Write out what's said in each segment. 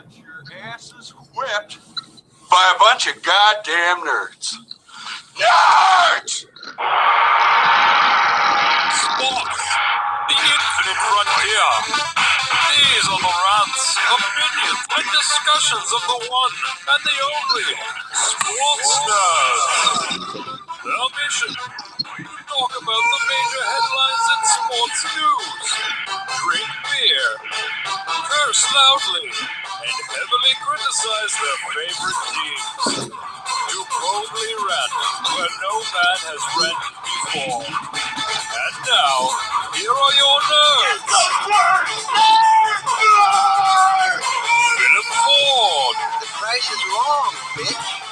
got your asses whipped by a bunch of goddamn nerds. Nerds! Sports, the infinite frontier. These are the rants, opinions, and discussions of the one and the only Sports Nerds. Their mission, to talk about the major headlines in sports news, drink beer, curse loudly, and heavily criticize their favorite teams. To boldly rant where no man has ranted before. And now, here are your nerds. Philip Ford. The price is wrong, bitch.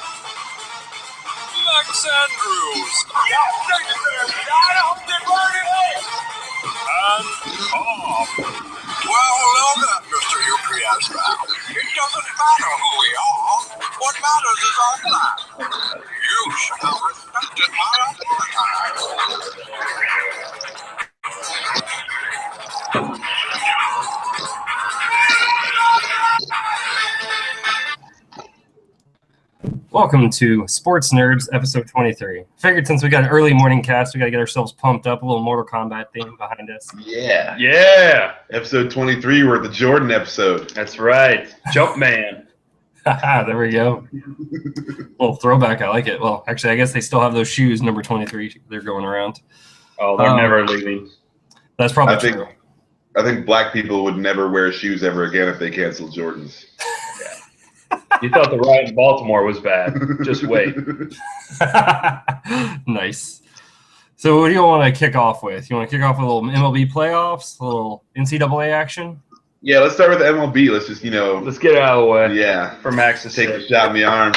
Max Andrews. And Tom. Well, hello there, Mr. UPS man. It doesn't matter who we are. What matters is our plan. You should have respected my Welcome to Sports Nerds, episode 23. Figured since we got an early morning cast, we got to get ourselves pumped up, a little Mortal Kombat theme behind us. Yeah. Episode 23, we're at the Jordan episode. That's right. Jumpman. There we go. Little throwback. I like it. Well, actually, I guess they still have those shoes, number 23. They're going around. Oh, they're never leaving. That's probably true. I think black people would never wear shoes ever again if they canceled Jordans. You thought the riot in Baltimore was bad. Just wait. Nice. So what do you want to kick off with? You want to kick off with a little MLB playoffs, a little NCAA action? Yeah, let's start with the MLB. Let's just, let's get it out of the way. Yeah. For Max to take a shot in the arm.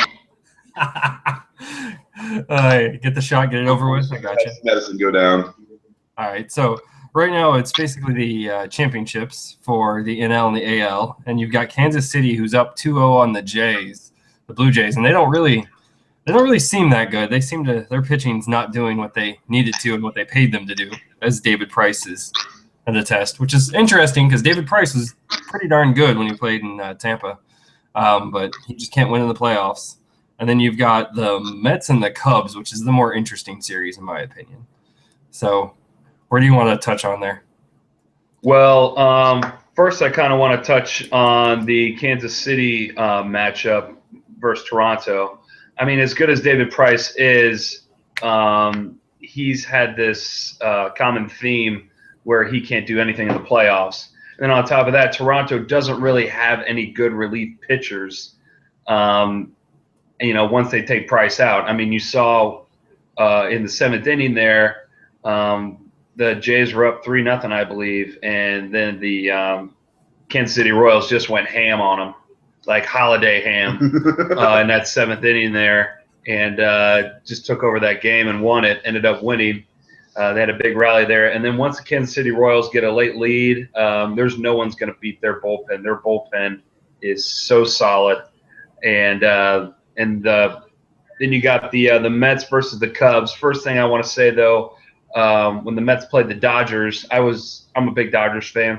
Get the shot, get it over with. I got you. Medicine go down. All right. So right now it's basically the championships for the NL and the AL, and you've got Kansas City who's up 2-0 on the Blue Jays, and they don't really seem that good. They seem to their pitching's not doing what they needed to and what they paid them to do, as David Price is in the test, which is interesting because David Price was pretty darn good when he played in Tampa, but he just can't win in the playoffs. And then you've got the Mets and the Cubs, which is the more interesting series in my opinion. So where do you want to touch on there? Well, first I kind of want to touch on the Kansas City matchup versus Toronto. I mean, as good as David Price is, he's had this common theme where he can't do anything in the playoffs. And then on top of that, Toronto doesn't really have any good relief pitchers, once they take Price out. I mean, you saw in the seventh inning there, the Jays were up 3-0, I believe, and then the Kansas City Royals just went ham on them, like holiday ham, in that seventh inning there, and just took over that game and won it, ended up winning. They had a big rally there. And then once the Kansas City Royals get a late lead, there's no one's going to beat their bullpen. Their bullpen is so solid. And then you got the Mets versus the Cubs. First thing I want to say, though, when the Mets played the Dodgers, I'm a big Dodgers fan,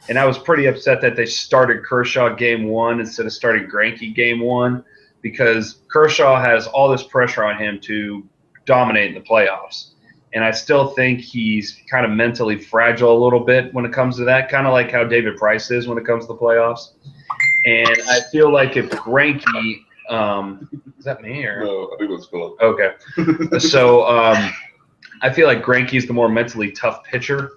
and I was pretty upset that they started Kershaw game one instead of starting Greinke game one, because Kershaw has all this pressure on him to dominate in the playoffs. And I still think he's kind of mentally fragile a little bit when it comes to that, kind of like how David Price is when it comes to the playoffs. And I feel like if Greinke is that me or? No, I think it was Philip. Okay. So I feel like Greinke's the more mentally tough pitcher.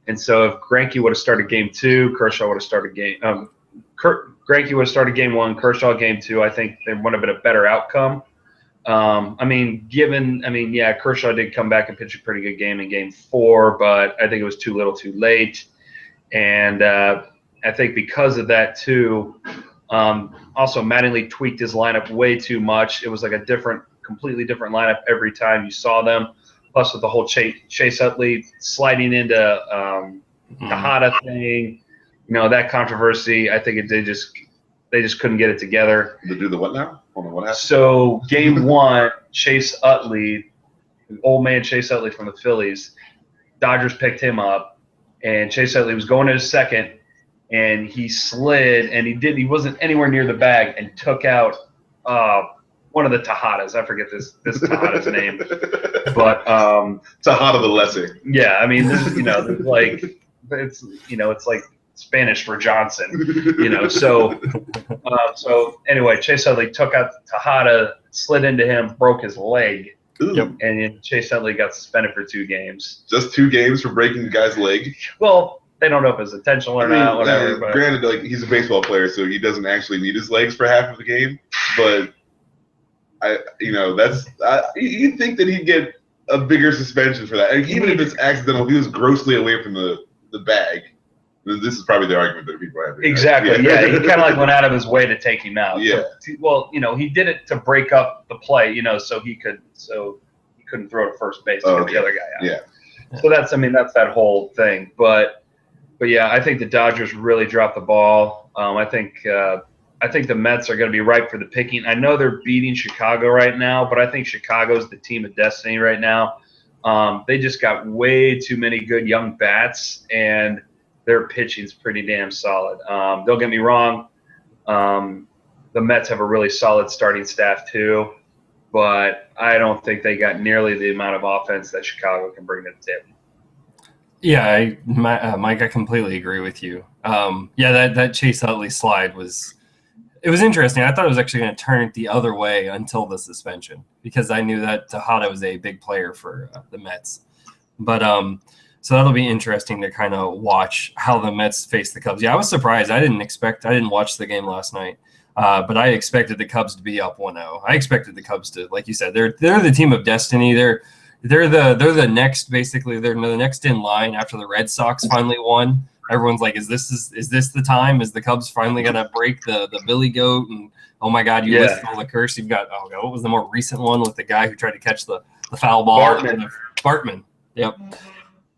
And so if Greinke would have started game two, Kershaw would have started Greinke would have started game one, Kershaw game two, I think there would have been a better outcome. Kershaw did come back and pitch a pretty good game in game four, but I think it was too little too late. And I think because of that too, also Mattingly tweaked his lineup way too much. It was like a completely different lineup every time you saw them. Plus with the whole Chase Utley sliding into Tejada thing, that controversy, I think they just couldn't get it together. They do the what now? Hold on, what happened? So game one, Chase Utley, old man Chase Utley from the Phillies, Dodgers picked him up, and Chase Utley was going to his second, and he slid, and he wasn't anywhere near the bag, and took out one of the Tejadas. I forget this Tejada's name, but Tejada the Lesser. yeah, I mean, there's like it's like Spanish for Johnson, So anyway, Chase Utley took out Tejada, slid into him, broke his leg. Ooh. And Chase Utley got suspended for 2 games. Just 2 games for breaking the guy's leg. Well, they don't know if it's intentional or not. Whatever. But granted, like he's a baseball player, so he doesn't actually need his legs for half of the game. But you'd think that he'd get a bigger suspension for that. And even if it's accidental, he was grossly away from the bag. This is probably the argument that people have. Exactly. Yeah, he kind of like went out of his way to take him out. Yeah. Well, he did it to break up the play, so he couldn't throw to first base to get the other guy out. Yeah. So that's that whole thing. But yeah, I think the Dodgers really dropped the ball. I think the Mets are going to be ripe for the picking. I know they're beating Chicago right now, but I think Chicago's the team of destiny right now. They just got way too many good young bats, and their pitching's pretty damn solid. Don't get me wrong. The Mets have a really solid starting staff too, but I don't think they got nearly the amount of offense that Chicago can bring to the table. Yeah, Mike, I completely agree with you. That Chase Utley slide was interesting. I thought it was actually going to turn it the other way until the suspension, because I knew that Tejada was a big player for the Mets. But so that'll be interesting to kind of watch how the Mets face the Cubs. Yeah, I was surprised. I didn't watch the game last night, but I expected the Cubs to be up 1-0. I expected the Cubs to, like you said, they're the team of destiny. They're the next, basically, they're the next in line after the Red Sox finally won. Everyone's like, is this the time? Is the Cubs finally gonna break the Billy Goat? And oh my God, you listed all the curse. You've got what was the more recent one with the guy who tried to catch the foul ball? Bartman. Yep.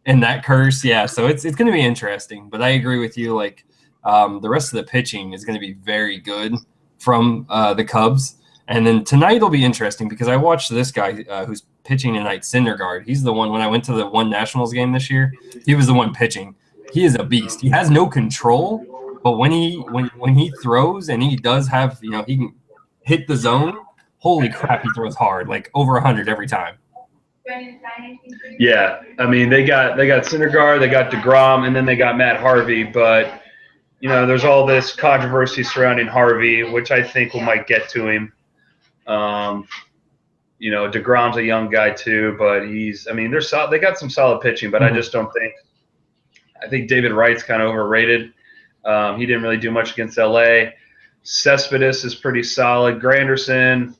And that curse, yeah. So it's going to be interesting. But I agree with you. Like the rest of the pitching is going to be very good from the Cubs. And then tonight will be interesting because I watched this guy who's pitching tonight, Syndergaard. He's the one, when I went to the one Nationals game this year, he was the one pitching. He is a beast. He has no control, but when he throws and he does have, he can hit the zone, holy crap, he throws hard, like over 100 every time. Yeah, I mean they got Syndergaard, they got DeGrom, and then they got Matt Harvey. But there's all this controversy surrounding Harvey, which I think we might get to him. DeGrom's a young guy too, but they got some solid pitching, but I just don't think. I think David Wright's kind of overrated. He didn't really do much against LA. Cespedes is pretty solid. Granderson,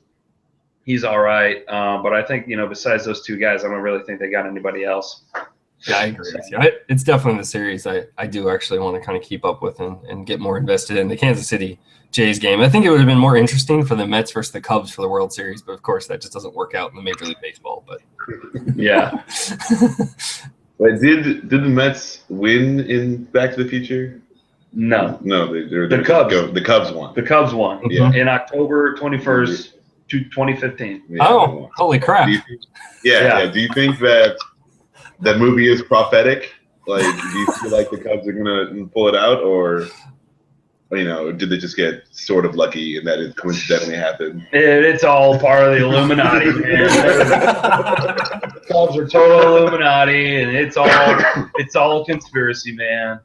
he's all right. But I think, besides those 2 guys, I don't really think they got anybody else. Yeah, I agree with you. It's definitely the series I do actually want to kind of keep up with and get more invested in. The Kansas City Jays game, I think it would have been more interesting for the Mets versus the Cubs for the World Series, but of course that just doesn't work out in the Major League Baseball. But yeah. Wait, did the Mets win in Back to the Future? No, the Cubs. The Cubs won. The Cubs won. Yeah. In October 21st, 2015. Yeah, oh, holy crap! Do you think that movie is prophetic? Like, do you feel like the Cubs are gonna pull it out, or did they just get sort of lucky and that it coincidentally happened? It's all part of the Illuminati, man. Cubs are total Illuminati, and it's all conspiracy, man.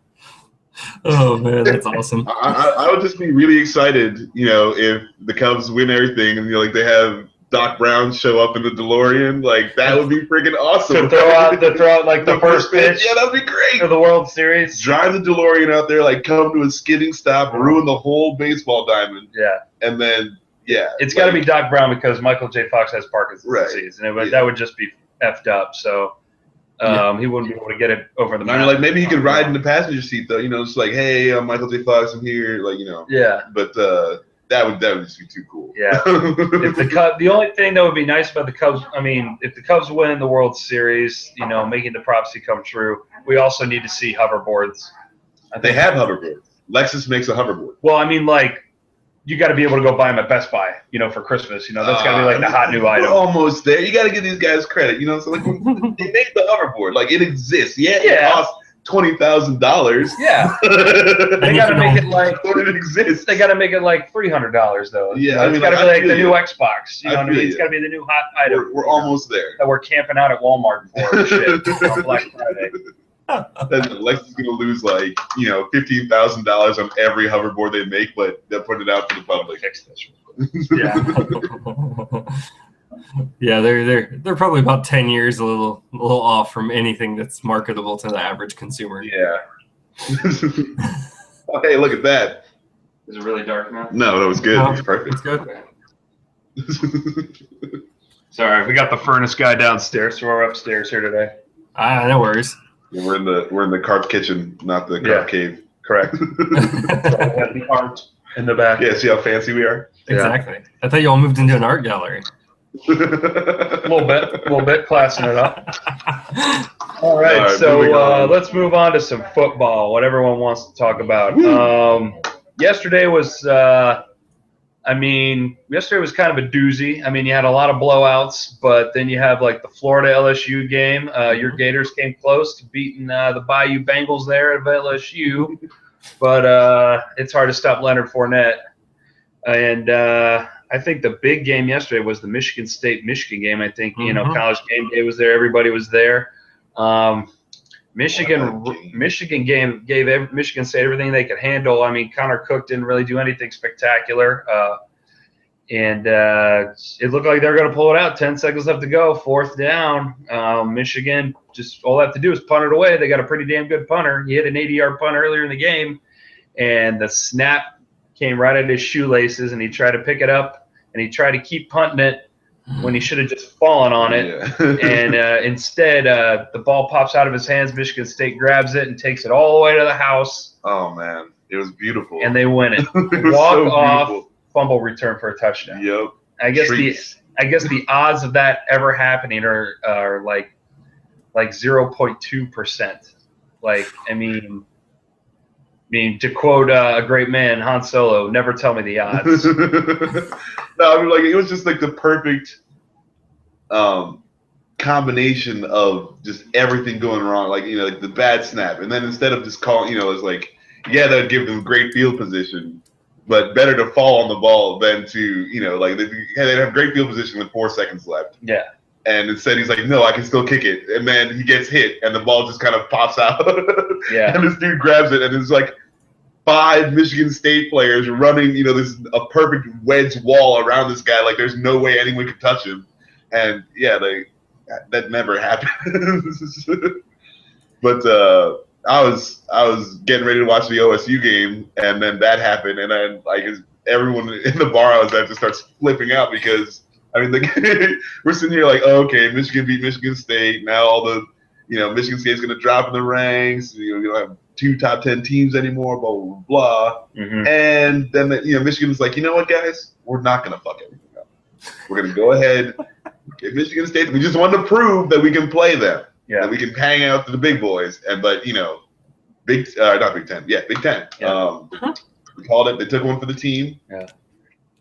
Oh man, that's awesome. I would just be really excited, if the Cubs win everything and they have Doc Brown show up in the DeLorean. Like, that would be freaking awesome. To throw out like the first pitch. Yeah, that'd be great. For the World Series. Drive the DeLorean out there, like come to a skidding stop, ruin the whole baseball diamond. Yeah. And then it's got to be Doc Brown because Michael J. Fox has Parkinson's disease, and that would just be effed up. So. He wouldn't be able to get it over the mountain. Like maybe he could ride in the passenger seat though. It's like, hey, I'm Michael J. Fox. I'm here. Like Yeah. But that would just be too cool. Yeah. If the only thing that would be nice about the Cubs, if the Cubs win the World Series, making the prophecy come true, we also need to see hoverboards. They have hoverboards. Lexus makes a hoverboard. Well, you got to be able to go buy them at Best Buy, for Christmas. That's got to be like the hot new item. We're almost there. You got to give these guys credit, So like they make the hoverboard, like it exists. Yeah. It costs $20,000. Yeah, they got to make it like it exists. they got to make it like $300 though. Yeah, You know, I it's mean, got to like, be I like the feel new you. Xbox. You know I what I mean? feel It's you. got to be the new hot item. We're almost there. That we're camping out at Walmart for and shit on Black Friday. Then Lex is gonna lose like $15,000 on every hoverboard they make, but they'll put it out to the public. Yeah. Yeah, they're probably about 10 years a little off from anything that's marketable to the average consumer. Yeah. Oh, hey, look at that. Is it really dark now? No, that was good. No, It's perfect. It's good. Sorry, we got the furnace guy downstairs, so we're upstairs here today. No worries. We're in the carp kitchen, not the carp cave. Correct. So we have the art in the back. Yeah, see how fancy we are? Exactly. I thought you all moved into an art gallery. A little bit, classing it up. All right, All right, so moving on. let's move on to some football, what everyone wants to talk about. Yesterday was, yesterday was kind of a doozy. I mean, you had a lot of blowouts, but then you have like the Florida LSU game. Your Gators came close to beating the Bayou Bengals there at LSU, but it's hard to stop Leonard Fournette. And I think the big game yesterday was the Michigan State-Michigan game. I think, College Game Day was there. Everybody was there. Michigan gave Michigan State everything they could handle. I mean, Connor Cook didn't really do anything spectacular. And it looked like they're going to pull it out. 10 seconds left to go, 4th down. Michigan, just all they have to do is punt it away. They got a pretty damn good punter. He hit an 80-yard punt earlier in the game, and the snap came right at his shoelaces, and he tried to pick it up, and he tried to keep punting it when he should have just fallen on it. Yeah. And instead, the ball pops out of his hands. Michigan State grabs it and takes it all the way to the house, Oh, man. It was beautiful. and they win it. It was Walk so off, beautiful. fumble return for a touchdown. Yep. I guess Treats. the odds of that ever happening are like 0.2%. Like, I mean, to quote a great man, Han Solo, never tell me the odds. No, I mean, like, it was just like the perfect combination of just everything going wrong. Like, like the bad snap, and then instead of just calling, it's like, yeah, that'd give them great field position, but better to fall on the ball than to, like they'd have great field position with 4 seconds left. Yeah. And instead he's like, no, I can still kick it. And then he gets hit, and the ball just kind of pops out. Yeah. And this dude grabs it, and it's like 5 Michigan State players running, this a perfect wedge wall around this guy. Like, there's no way anyone could touch him. And, yeah, that never happened. But I was getting ready to watch the OSU game, and then that happened. And then, like, everyone in the bar I was at just starts flipping out because, I mean, we're sitting here like, oh, okay, Michigan beat Michigan State. Now all the, Michigan State's going to drop in the ranks. You don't have 2 top 10 teams anymore, blah, blah, blah. Mm-hmm. And then, Michigan's like, you know what, guys? We're not going to fuck everything up. We're going to go ahead. Get Michigan State. We just wanted to prove that we can play them. Yeah. That we can hang out to the big boys. But, not Big Ten. Yeah, Big Ten. Yeah. We called it. They took one for the team. Yeah.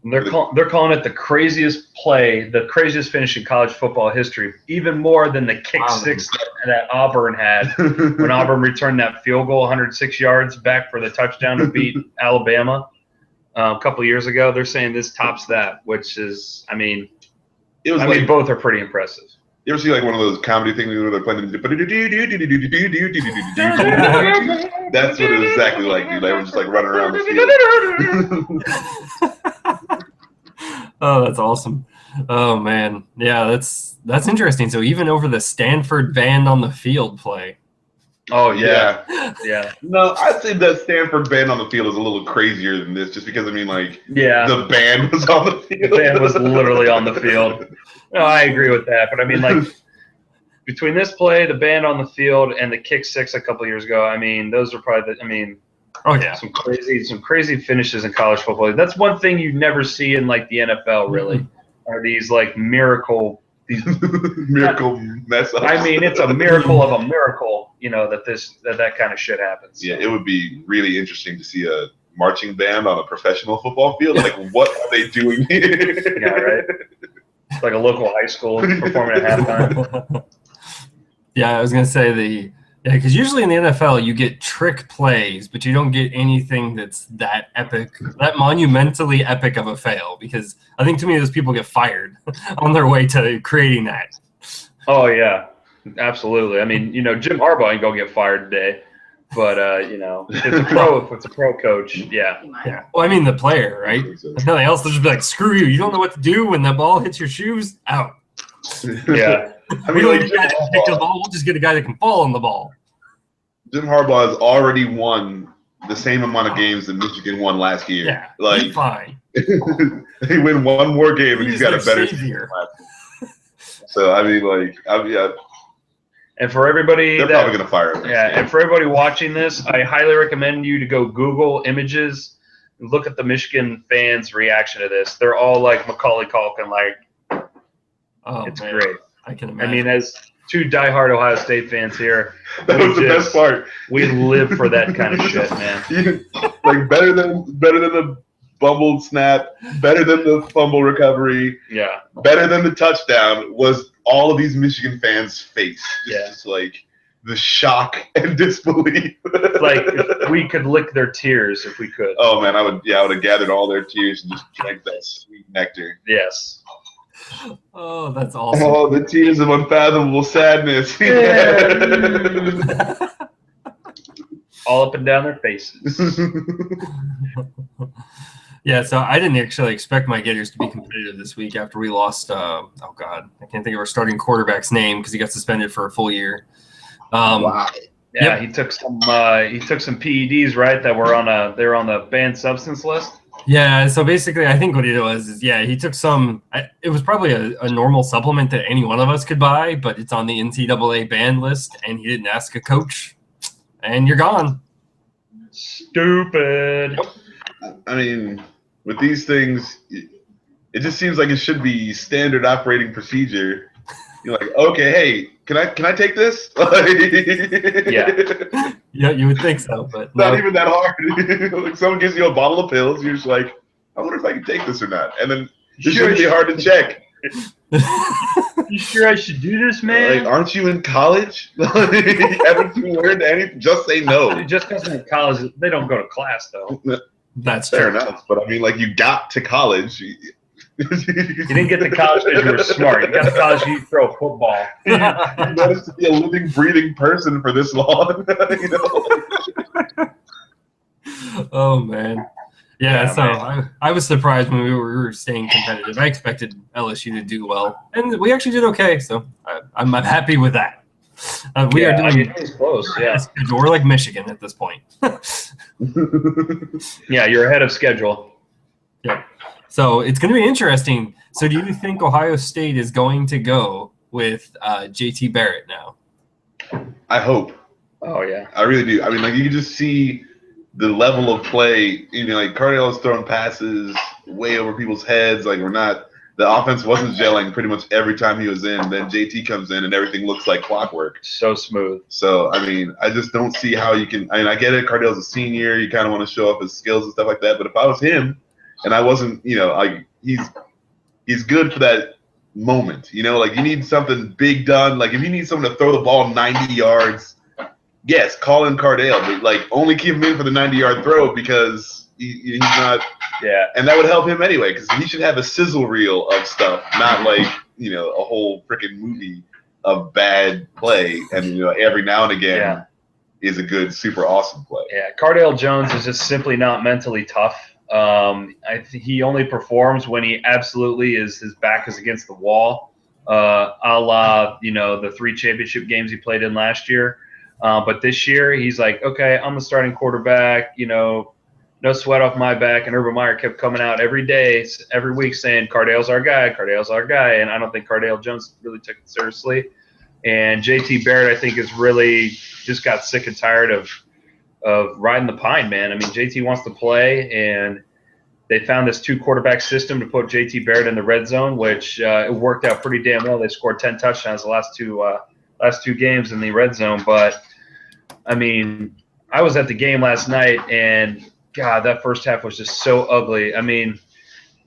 They're calling it the craziest play, the craziest finish in college football history, even more than the kick six that Auburn had when Auburn returned that field goal 106 yards back for the touchdown to beat Alabama a couple of years ago. They're saying this tops that, which is, I mean, both are pretty impressive. You ever see like one of those comedy things where they're playing the That's what it was exactly like, dude. They were just like running around the field. Oh, that's awesome. Oh man. Yeah, that's interesting. So even over the Stanford band on the field play. Oh yeah. Yeah. No, I'd say that Stanford band on the field is a little crazier than this, just because the band was on the field. The band was literally on the field. No, I agree with that. But I mean, like, between this play, the band on the field, and the kick six a couple of years ago, I mean, those are probably oh yeah, some crazy finishes in college football. That's one thing you never see in like the NFL, really, are these like miracle mess ups. I mean, it's a miracle of a miracle, that kind of shit happens. Yeah, it would be really interesting to see a marching band on a professional football field. Like, what are they doing here? Yeah, right. It's like a local high school performing at halftime. Yeah, I was gonna say Yeah, because usually in the NFL you get trick plays, but you don't get anything that's that epic, that monumentally epic of a fail. Because I think too many of those people get fired on their way to creating that. Oh yeah, absolutely. I mean, Jim Harbaugh ain't gonna get fired today, but if it's a pro coach, yeah. Yeah. Well, I mean the player, right? If nothing else, they'll just be like, "Screw you! You don't know what to do when the ball hits your shoes. Out." Yeah. I mean, we don't need a guy that can pick the ball. We'll just get a guy that can fall on the ball. Jim Harbaugh has already won the same amount of games that Michigan won last year. Yeah, like he's fine. They win one more game and he's got a better savior. So I mean, yeah. And for everybody, they're probably gonna fire him. Yeah, and for everybody watching this, I highly recommend you to go Google images, and look at the Michigan fans' reaction to this. They're all like Macaulay Culkin, like, it's man. Great. I can imagine. I mean, as two diehard Ohio State fans here, that was the best part. We live for that kind of shit, man. Like better than the bumbled snap, better than the fumble recovery, yeah, better than the touchdown was all of these Michigan fans' face. Just like the shock and disbelief. Like if we could lick their tears if we could. Oh man, I would have gathered all their tears and just drank that sweet nectar. Yes. Oh, that's awesome. Oh, the tears of unfathomable sadness. All up and down their faces. Yeah, so I didn't actually expect my Gators to be competitive this week after we lost. Oh God, I can't think of our starting quarterback's name because he got suspended for a full year. Wow. Yeah, he took some PEDs, right? They were on the banned substance list. Yeah, so basically, I think what it was is, he took some. It was probably a normal supplement that any one of us could buy, but it's on the NCAA ban list, and he didn't ask a coach, and you're gone. Stupid. I mean, with these things, it just seems like it should be standard operating procedure. You're like, okay, hey, can I take this? Yeah, you would think so, but not even that hard. Like someone gives you a bottle of pills, you're just like, I wonder if I can take this or not. And then it shouldn't be hard to check. You sure I should do this, man? Like, aren't you in college? Haven't you learned anything? Just say no. Just because they're in college, they don't go to class, though. That's fair true. enough. But I mean, like, you got to college. You didn't get to college because you were smart. You got to college because you throw a football. You managed to be a living, breathing person for this long. You know? Oh man, yeah. So I was surprised when we were staying competitive. I expected LSU to do well, and we actually did okay. So I'm happy with that. We are doing close. Yeah, we're like Michigan at this point. Yeah, you're ahead of schedule. Yeah. So it's going to be interesting. So do you think Ohio State is going to go with JT Barrett now? I hope. Oh, yeah. I really do. I mean, like, you can just see the level of play. You know, like, Cardale is throwing passes way over people's heads. Like, the offense wasn't gelling pretty much every time he was in. Then JT comes in and everything looks like clockwork. So smooth. So, I mean, I just don't see how you can. I mean, I get it. Cardale's a senior. You kind of want to show off his skills and stuff like that. But if I was him, and I wasn't, he's good for that moment. Like, you need something big done. Like, if you need someone to throw the ball 90 yards, yes, call in Cardale, but like only keep him in for the 90-yard throw because he's not. Yeah. And that would help him anyway because he should have a sizzle reel of stuff, not like a whole freaking movie of bad play. And every now and again is a good, super awesome play. Yeah, Cardale Jones is just simply not mentally tough. He only performs when he absolutely his back is against the wall, a la the 3 championship games he played in last year. But this year he's like, okay, I'm the starting quarterback. No sweat off my back. And Urban Meyer kept coming out every week saying Cardale's our guy, Cardale's our guy. And I don't think Cardale Jones really took it seriously. And JT Barrett, I think, is really just got sick and tired of riding the pine, man. I mean, JT wants to play, and they found this 2-quarterback system to put JT Barrett in the red zone, which it worked out pretty damn well. They scored 10 touchdowns the last two games in the red zone. But I mean, I was at the game last night, and God, that first half was just so ugly. I mean,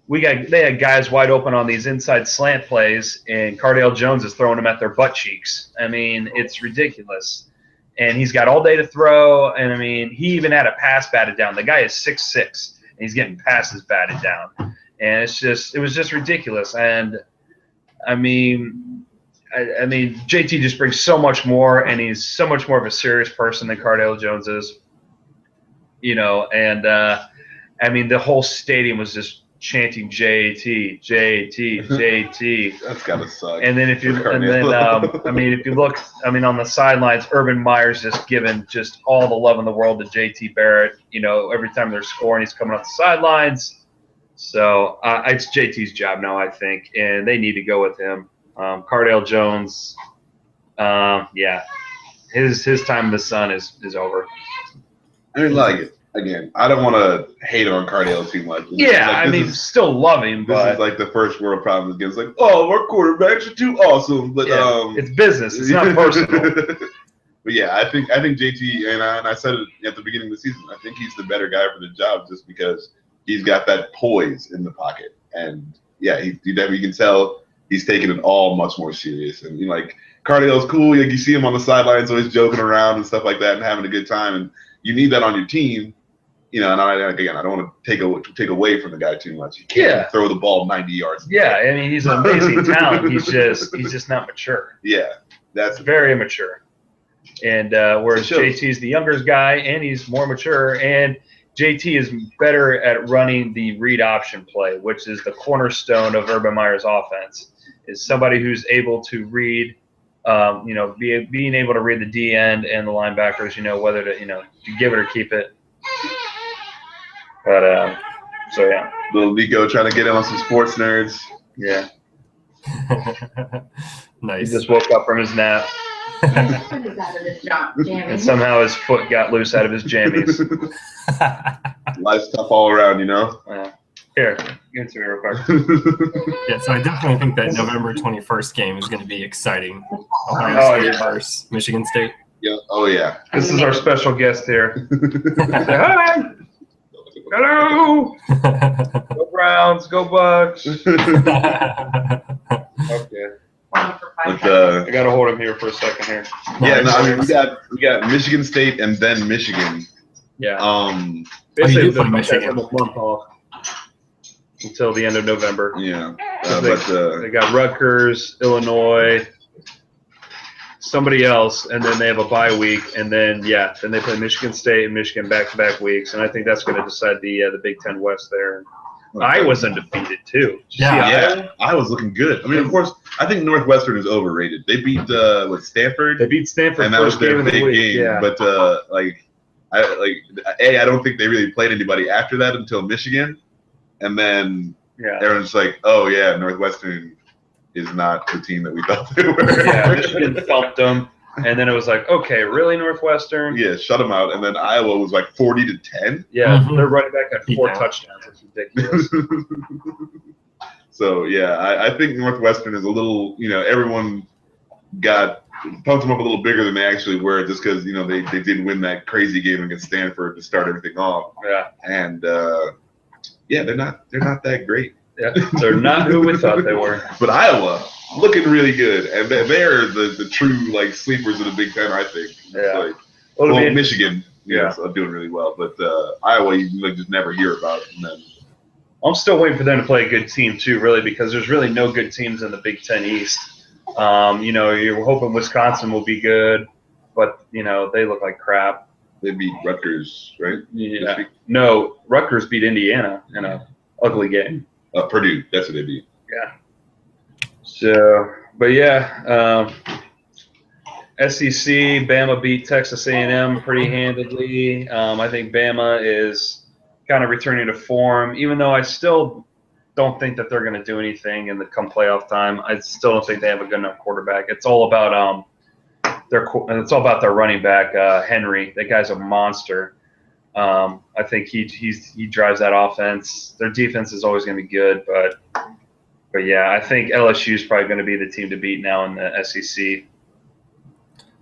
they had guys wide open on these inside slant plays, and Cardale Jones is throwing them at their butt cheeks. I mean, it's ridiculous. and he's got all day to throw. And I mean, he even had a pass batted down. The guy is 6'6", and he's getting passes batted down, and it was just ridiculous. And I mean, JT just brings so much more, and he's so much more of a serious person than Cardale Jones is. And I mean, the whole stadium was just chanting JT, JT, JT. That's gotta suck. And then if you look, on the sidelines, Urban Meyer's just giving just all the love in the world to JT Barrett. Every time they're scoring, he's coming off the sidelines. So it's JT's job now, I think, and they need to go with him. Cardale Jones, his time in the sun is over. I mean, again, I don't want to hate on Cardale too much. Still love him, but this is like the first world problem against our quarterbacks are too awesome. But it's business. It's not personal. But yeah, I think JT, and I said it at the beginning of the season, I think he's the better guy for the job just because he's got that poise in the pocket, and you can tell he's taking it all much more serious. And Cardale's cool. You see him on the sidelines, always joking around and stuff like that, and having a good time. And you need that on your team. And I don't want to take away from the guy too much. He can't throw the ball 90 yards. Yeah, I mean, he's an amazing talent. He's just not mature. Yeah, that's very immature. And whereas JT's the younger guy, and he's more mature, and JT is better at running the read option play, which is the cornerstone of Urban Meyer's offense. Is somebody who's able to read, being able to read the D end and the linebackers, whether to give it or keep it. But little Nico trying to get in on some sports nerds. Yeah. Nice. He just woke up from his nap. And somehow his foot got loose out of his jammies. Life's tough all around, Here, give it to me real quick. Yeah, so I definitely think that November 21st game is going to be exciting. Ohio State versus Michigan State. Yeah. Oh yeah. This is our special guest here. Say hi. Hello. Go Browns. Go Bucks. Okay. I gotta hold him here for a second here. Yeah, no, I mean we got Michigan State and then Michigan. Yeah. Basically the Michigan month off until the end of November. Yeah. They got Rutgers, Illinois, somebody else, and then they have a bye week, and then they play Michigan State and Michigan back-to-back weeks, and I think that's going to decide the Big Ten West there. Iowa's undefeated too. Yeah. Iowa's looking good. I mean, of course, I think Northwestern is overrated. They beat Stanford. They beat Stanford, and that was their big game. Yeah. But I don't think they really played anybody after that until Michigan, and then everyone's like, oh yeah, Northwestern is not the team that we thought they were. Yeah, Michigan thumped them. And then it was like, okay, really, Northwestern? Yeah, shut them out. And then Iowa was like 40-10. Yeah, Their running back had 4 touchdowns. It's ridiculous. So, I think Northwestern is a little, everyone pumped them up a little bigger than they actually were just because, they did win that crazy game against Stanford to start everything off. Yeah. And, they're not that great. Yeah, they're not who we thought they were. But Iowa, looking really good, and they're the true sleepers of the Big Ten, I think. Yeah. Michigan, are doing really well, but Iowa, you just never hear about. And then I'm still waiting for them to play a good team too, really, because there's really no good teams in the Big Ten East. You're hoping Wisconsin will be good, but they look like crap. They beat Rutgers, right? Yeah. No, Rutgers beat Indiana in an ugly game. Purdue, that's what they beat. Yeah. So, but SEC, Bama beat Texas A&M pretty handedly. I think Bama is kind of returning to form, even though I still don't think that they're going to do anything in the come playoff time. I still don't think they have a good enough quarterback. It's all about their running back, Henry. That guy's a monster. I think he drives that offense. Their defense is always going to be good, but I think LSU is probably going to be the team to beat now in the SEC.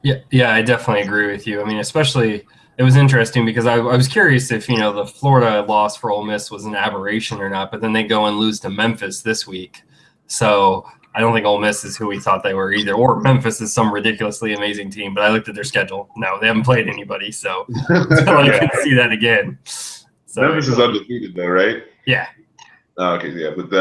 Yeah, I definitely agree with you. I mean, especially it was interesting because I was curious if the Florida loss for Ole Miss was an aberration or not, but then they go and lose to Memphis this week. So I don't think Ole Miss is who we thought they were either, or Memphis is some ridiculously amazing team. But I looked at their schedule. No, they haven't played anybody, so I can see that again. So, Memphis is undefeated though, right? Yeah. Okay, yeah, but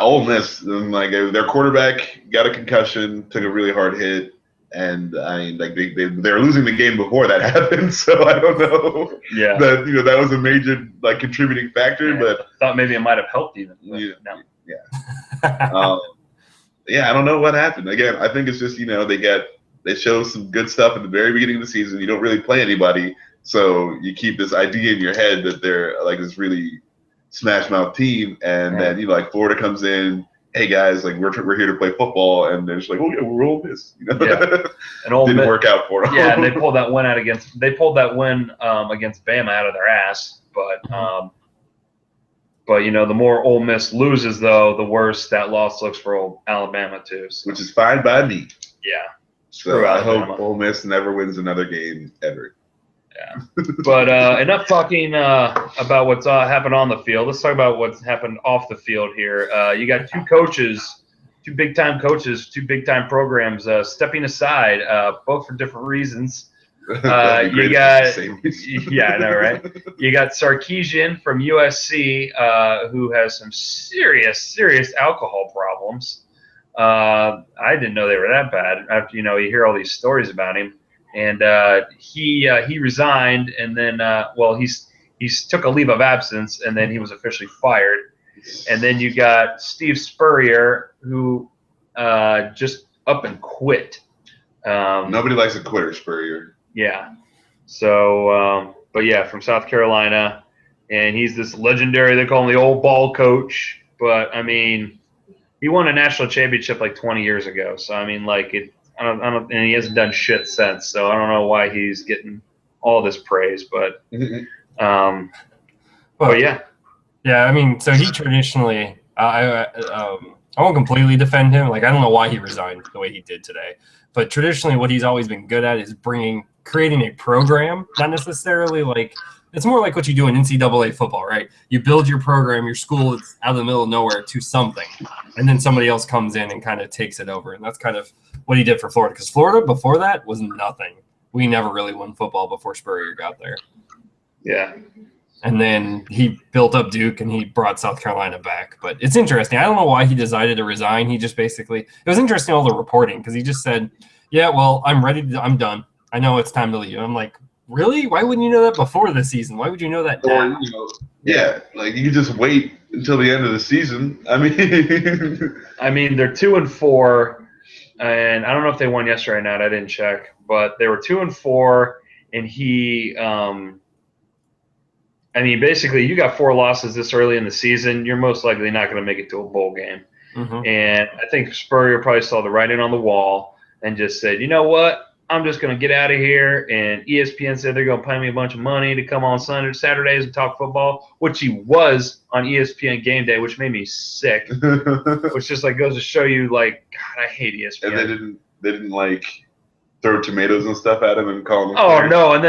Ole Miss, like their quarterback got a concussion, took a really hard hit, and I mean, like they're losing the game before that happened, so I don't know. Yeah. That that was a major like contributing factor, but I thought maybe it might have helped even. Yeah. No. I don't know what happened. Again, I think it's just they show some good stuff at the very beginning of the season. You don't really play anybody, so you keep this idea in your head that they're like this really smash mouth team, and then like Florida comes in, hey guys, like we're here to play football, and they're just like, oh yeah, we're Ole Miss, Yeah. And Ole didn't Miss, work out for them. Yeah, and they pulled that win against Bama out of their ass, but the more Ole Miss loses, though, the worse that loss looks for old Alabama too. So. Which is fine by me. Yeah. So I hope Ole Miss never wins another game ever. Yeah. But enough talking about what's happened on the field. Let's talk about what's happened off the field here. You got two big-time coaches, two big-time programs stepping aside, both for different reasons. You got, yeah, I know, right? You got Sarkisian from USC, who has some serious alcohol problems. I didn't know they were that bad. After you hear all these stories about him, and he resigned, and then he took a leave of absence, and then he was officially fired. And then you got Steve Spurrier, who just up and quit. Nobody likes a quitter, Spurrier. Yeah. So, but yeah, from South Carolina, and he's this legendary. They call him the old ball coach. But I mean, he won a national championship like 20 years ago. So I mean, like I don't, and he hasn't done shit since. So I don't know why he's getting all this praise. But, but yeah. Yeah, I mean, so he traditionally, I won't completely defend him. Like, I don't know why he resigned the way he did today. But traditionally, what he's always been good at is creating a program, not necessarily like – it's more like what you do in NCAA football, right? You build your program, your school that's out of the middle of nowhere to something, and then somebody else comes in and kind of takes it over. And that's kind of what he did for Florida. Because Florida, before that, was nothing. We never really won football before Spurrier got there. Yeah. And then he built up Duke, and he brought South Carolina back. But it's interesting. I don't know why he decided to resign. He just basically – it was interesting, all the reporting, because he just said, yeah, well, I'm ready. I'm done. I know it's time to leave. I'm like, really? Why wouldn't you know that before the season? Why would you know that now? Yeah, like you just wait until the end of the season. I mean, they're 2-4, and I don't know if they won yesterday or not. I didn't check, but they were 2-4, and he. Basically, you got 4 losses this early in the season. You're most likely not going to make it to a bowl game. Mm-hmm. And I think Spurrier probably saw the writing on the wall and just said, you know what? I'm just going to get out of here. And ESPN said they're going to pay me a bunch of money to come on Saturdays and talk football, which he was on ESPN Game Day, which made me sick. Which just like goes to show you, like, God, I hate ESPN. And they didn't like throw tomatoes and stuff at him and call him. Oh no! And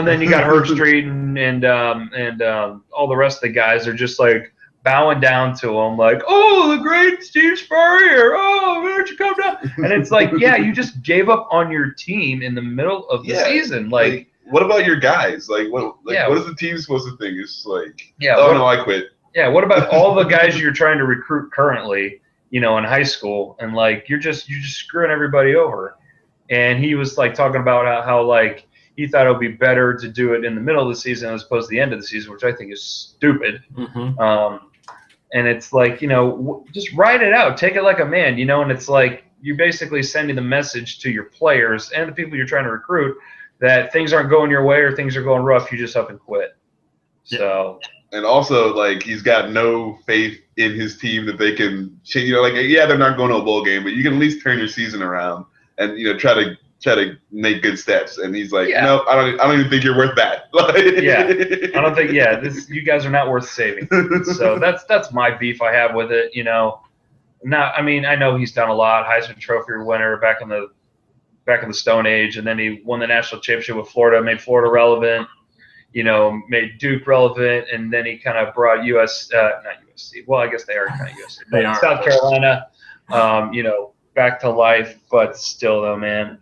then you got Herb Street and all the rest of the guys are just like bowing down to him, like, oh, the great Steve Spurrier. Oh, why don't you come down? And it's like, yeah, you just gave up on your team in the middle of the season. Like, what about your guys? Like, what is the team supposed to think? It's like, no, I quit. Yeah, what about all the guys you're trying to recruit currently, in high school, and like you're just screwing everybody over. And he was like talking about how like he thought it would be better to do it in the middle of the season as opposed to the end of the season, which I think is stupid. Mm-hmm. And it's like, just write it out, take it like a man, and it's like you're basically sending the message to your players and the people you're trying to recruit that things aren't going your way or things are going rough. You just up and quit. Yeah. So. And also, like, he's got no faith in his team that they can change. They're not going to a bowl game, but you can at least turn your season around. And try to make good steps, and he's like, no, I don't even think you're worth that. Yeah, I don't think. Yeah, you guys are not worth saving. So that's my beef I have with it. I know he's done a lot. Heisman Trophy winner back in the Stone Age, and then he won the national championship with Florida, made Florida relevant. made Duke relevant, and then he kind of brought not USC. Well, I guess they are kind of USC. They are. South Carolina, back to life, but still though, man,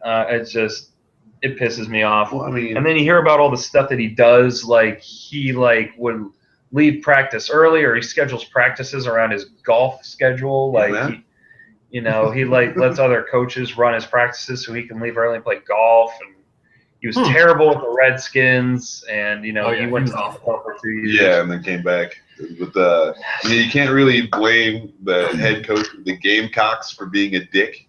it pisses me off. Well, I mean, and then you hear about all the stuff that he does, like he would leave practice early, or he schedules practices around his golf schedule. He lets other coaches run his practices so he can leave early and play golf. And he was terrible with the Redskins, and he went to the NFL for 2 years. Yeah, and then came back. But you can't really blame the head coach of the Gamecocks for being a dick.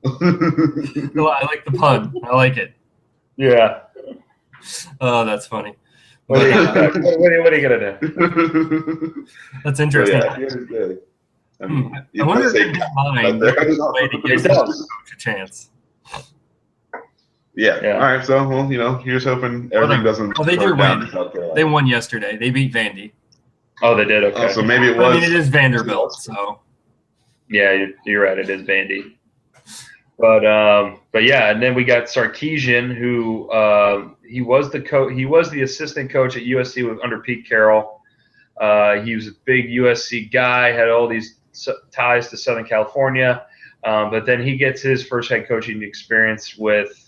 Well, I like the pun. I like it. Yeah. Oh, that's funny. What are you gonna do? That's interesting. I mean, I wonder if they mind the way to give the coach a chance. Yeah. All right. So, here's hoping everything doesn't. Well, they did win. They won yesterday. They beat Vandy. Oh, they did. Okay. Oh, so maybe it was. I mean, it is Vanderbilt. So. Yeah, you're right. It is Vandy. But yeah, and then we got Sarkisian, who he was the coach. He was the assistant coach at USC under Pete Carroll. He was a big USC guy, had all these ties to Southern California. But then he gets his first head coaching experience with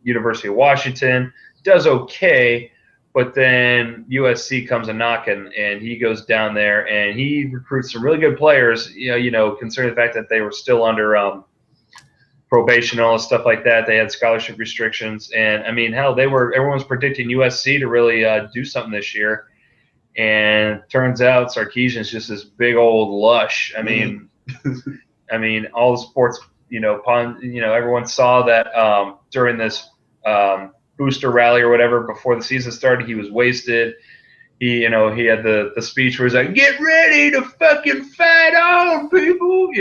University of Washington. Does okay, but then USC comes a knocking, and he goes down there and he recruits some really good players. Considering the fact that they were still under probation and all this stuff like that. They had scholarship restrictions, and I mean, hell, everyone was predicting USC to really do something this year, and turns out Sarkisian is just this big old lush. I mean, all the sports, everyone saw that during this booster rally or whatever before the season started, he was wasted. He had the speech where he's like, "Get ready to fucking fight on, people,"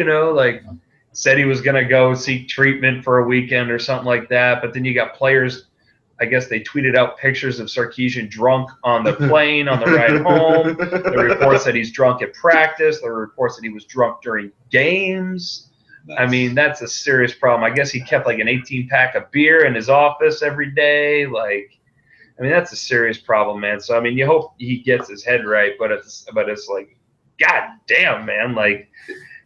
said he was going to go seek treatment for a weekend or something like that. But then you got players, I guess they tweeted out pictures of Sarkisian drunk on the plane on the ride home. There are reports that he's drunk at practice. There are reports that he was drunk during games. Nice. I mean, that's a serious problem. I guess he kept like an 18-pack of beer in his office every day. That's a serious problem, man. So, I mean, you hope he gets his head right, but it's like, God damn, man.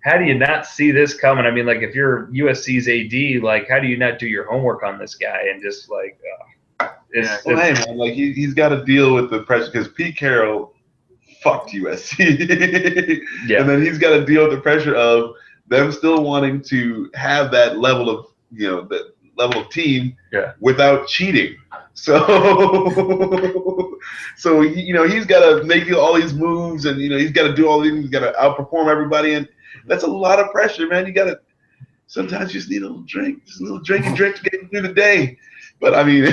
How do you not see this coming? I mean, if you're USC's AD, how do you not do your homework on this guy and just hey man, he's got to deal with the pressure because Pete Carroll fucked USC, and then he's got to deal with the pressure of them still wanting to have that level of that level of team without cheating. So he's got to make all these moves, and he's got to do all these. He's got to outperform everybody, and that's a lot of pressure, man. You got to sometimes you just need a little drink to get you through the day. But I mean,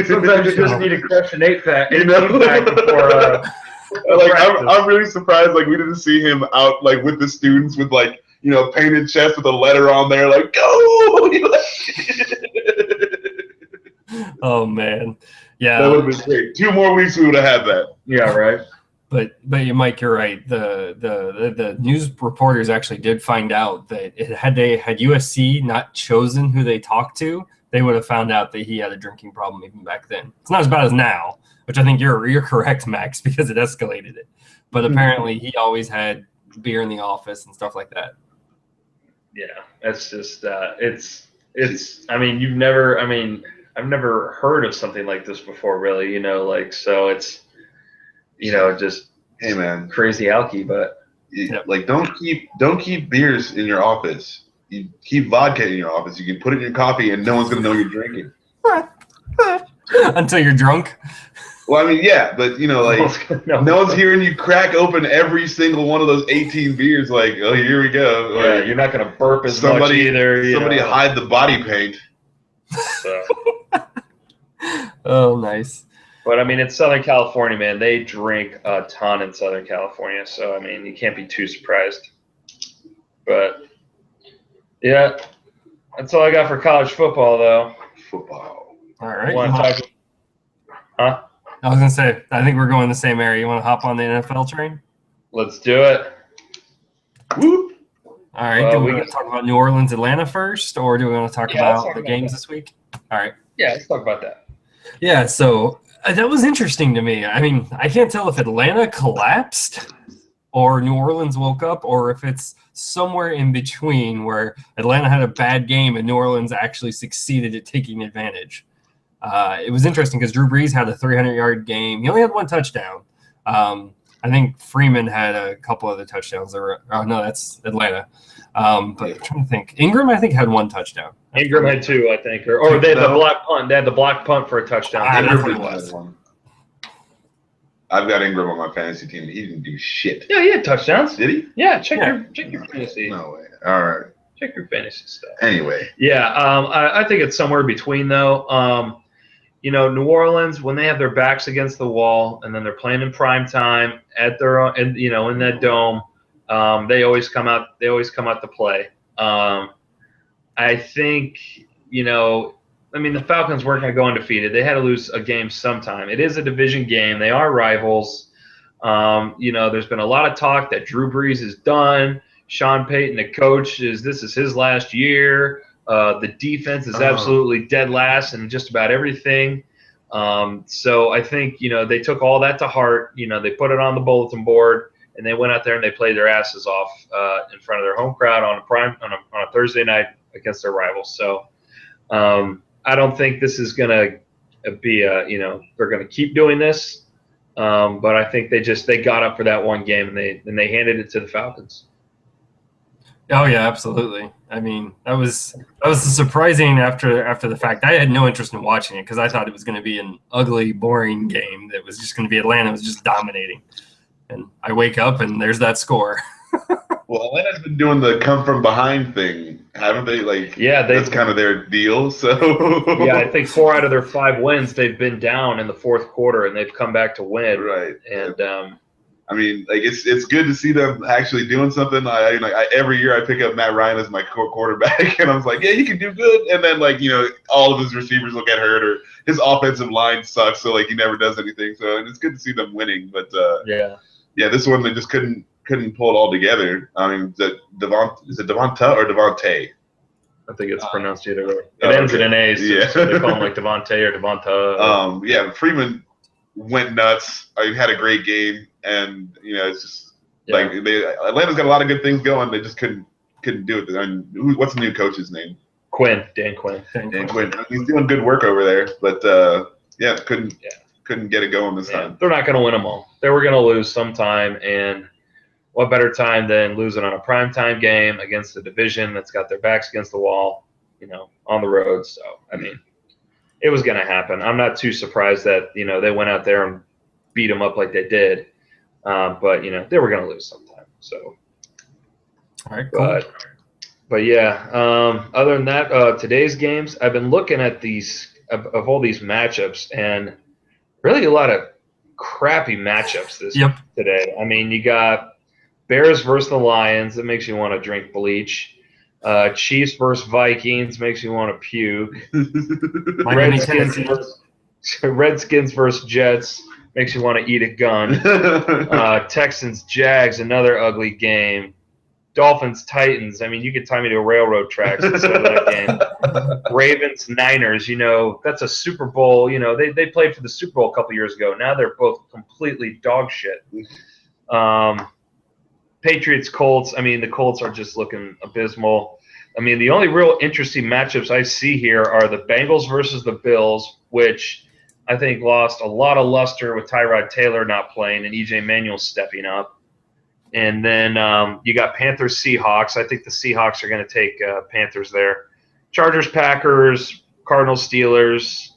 sometimes you just need to crush an 8-pack. Before. I'm really surprised. We didn't see him out with the students with painted chest with a letter on there, go. Oh man, yeah. That would have been great. 2 more weeks, we would have had that. Yeah, right. But Mike, you're right. The news reporters actually did find out that had USC not chosen who they talked to, they would have found out that he had a drinking problem even back then. It's not as bad as now, which I think you're correct, Max, because it escalated it. But apparently he always had beer in the office and stuff like that. Yeah, that's just it's. I mean, I've never heard of something like this before, really. So it's. Just hey man, crazy alky, but don't keep beers in your office. You keep vodka in your office. You can put it in your coffee, and no one's gonna know you're drinking until you're drunk. Well, I mean, yeah, but no one's hearing you crack open every single one of those 18 beers. Oh, here we go. Yeah, you're not gonna burp as much either. Somebody hide the body paint. So. Oh, nice. But, I mean, it's Southern California, man. They drink a ton in Southern California. So, I mean, you can't be too surprised. But, yeah, that's all I got for college football, though. Football. All right. Huh? I was going to say, I think we're going the same area. You want to hop on the NFL train? Let's do it. Whoop. All right. Do we want to talk about New Orleans, Atlanta first, or do we want to talk about the games this week? All right. Yeah, let's talk about that. Yeah, so that was interesting to me. I mean, I can't tell if Atlanta collapsed or New Orleans woke up, or if it's somewhere in between where Atlanta had a bad game and New Orleans actually succeeded at taking advantage. It was interesting because Drew Brees had a 300-yard game. He only had one touchdown. I think Freeman had a couple other touchdowns. Oh, no, that's Atlanta. But I'm trying to think. Ingram, I think, had one touchdown. Ingram had two, I think. Or they had the block punt. They had the block punt for a touchdown. That's what it was. I've got Ingram on my fantasy team. He didn't do shit. Yeah, he had touchdowns. Did he? Yeah, check your fantasy. No way. All right. Check your fantasy stuff. Anyway. Yeah, I think it's somewhere between, though. New Orleans, when they have their backs against the wall and then they're playing in prime time at their own, and in that dome, they always come out. They always come out to play. I think the Falcons weren't going to go undefeated. They had to lose a game sometime. It is a division game. They are rivals. There's been a lot of talk that Drew Brees is done. Sean Payton, the coach, this is his last year. The defense is absolutely dead last in just about everything. So I think, they took all that to heart. They put it on the bulletin board, and they went out there and they played their asses off in front of their home crowd on a Thursday night against their rivals. So I don't think this is going to be they're going to keep doing this. But I think they got up for that one game and they handed it to the Falcons. Oh yeah, absolutely. I mean, that was surprising after the fact. I had no interest in watching it because I thought it was going to be an ugly, boring game that was just going to be Atlanta was just dominating. And I wake up and there's that score. Well, Atlanta's been doing the come from behind thing, haven't they? That's kind of their deal. So yeah, I think 4 out of their 5 wins they've been down in the fourth quarter and they've come back to win. Right. And I mean, it's good to see them actually doing something. Every year I pick up Matt Ryan as my quarterback, and I was like, yeah, he can do good. And then all of his receivers will get hurt, or his offensive line sucks, so he never does anything. So it's good to see them winning. But yeah, this one they just couldn't pull it all together. I mean, is it Devonta or Devontae? I think it's pronounced either way. It ends in an A, so they call him Devontae or Devonta. Yeah, Freeman went nuts. He had a great game, and it's just Atlanta's got a lot of good things going. They just couldn't do it. I mean, what's the new coach's name? Dan Quinn. Dan Quinn. He's doing good work over there, but couldn't get it going this time. They're not going to win them all. They were going to lose sometime, and what better time than losing on a primetime game against a division that's got their backs against the wall, on the road. So, I mean, it was going to happen. I'm not too surprised that, they went out there and beat them up like they did. But, they were going to lose sometime. So, all right, cool. But yeah, other than that, today's games, I've been looking at these of all these matchups, and really a lot of crappy matchups today. I mean, you got Bears versus the Lions. That makes you want to drink bleach. Chiefs versus Vikings makes you want to puke. Redskins versus Jets makes you want to eat a gun. Texans Jags, another ugly game. Dolphins Titans. I mean, you could tie me to railroad tracks instead of that game. Ravens Niners. That's a Super Bowl. They played for the Super Bowl a couple years ago. Now they're both completely dog shit. Patriots Colts. I mean, the Colts are just looking abysmal. I mean, the only real interesting matchups I see here are the Bengals versus the Bills, which I think lost a lot of luster with Tyrod Taylor not playing and EJ Manuel stepping up. And then you got Panthers Seahawks. I think the Seahawks are going to take Panthers there. Chargers Packers, Cardinals Steelers,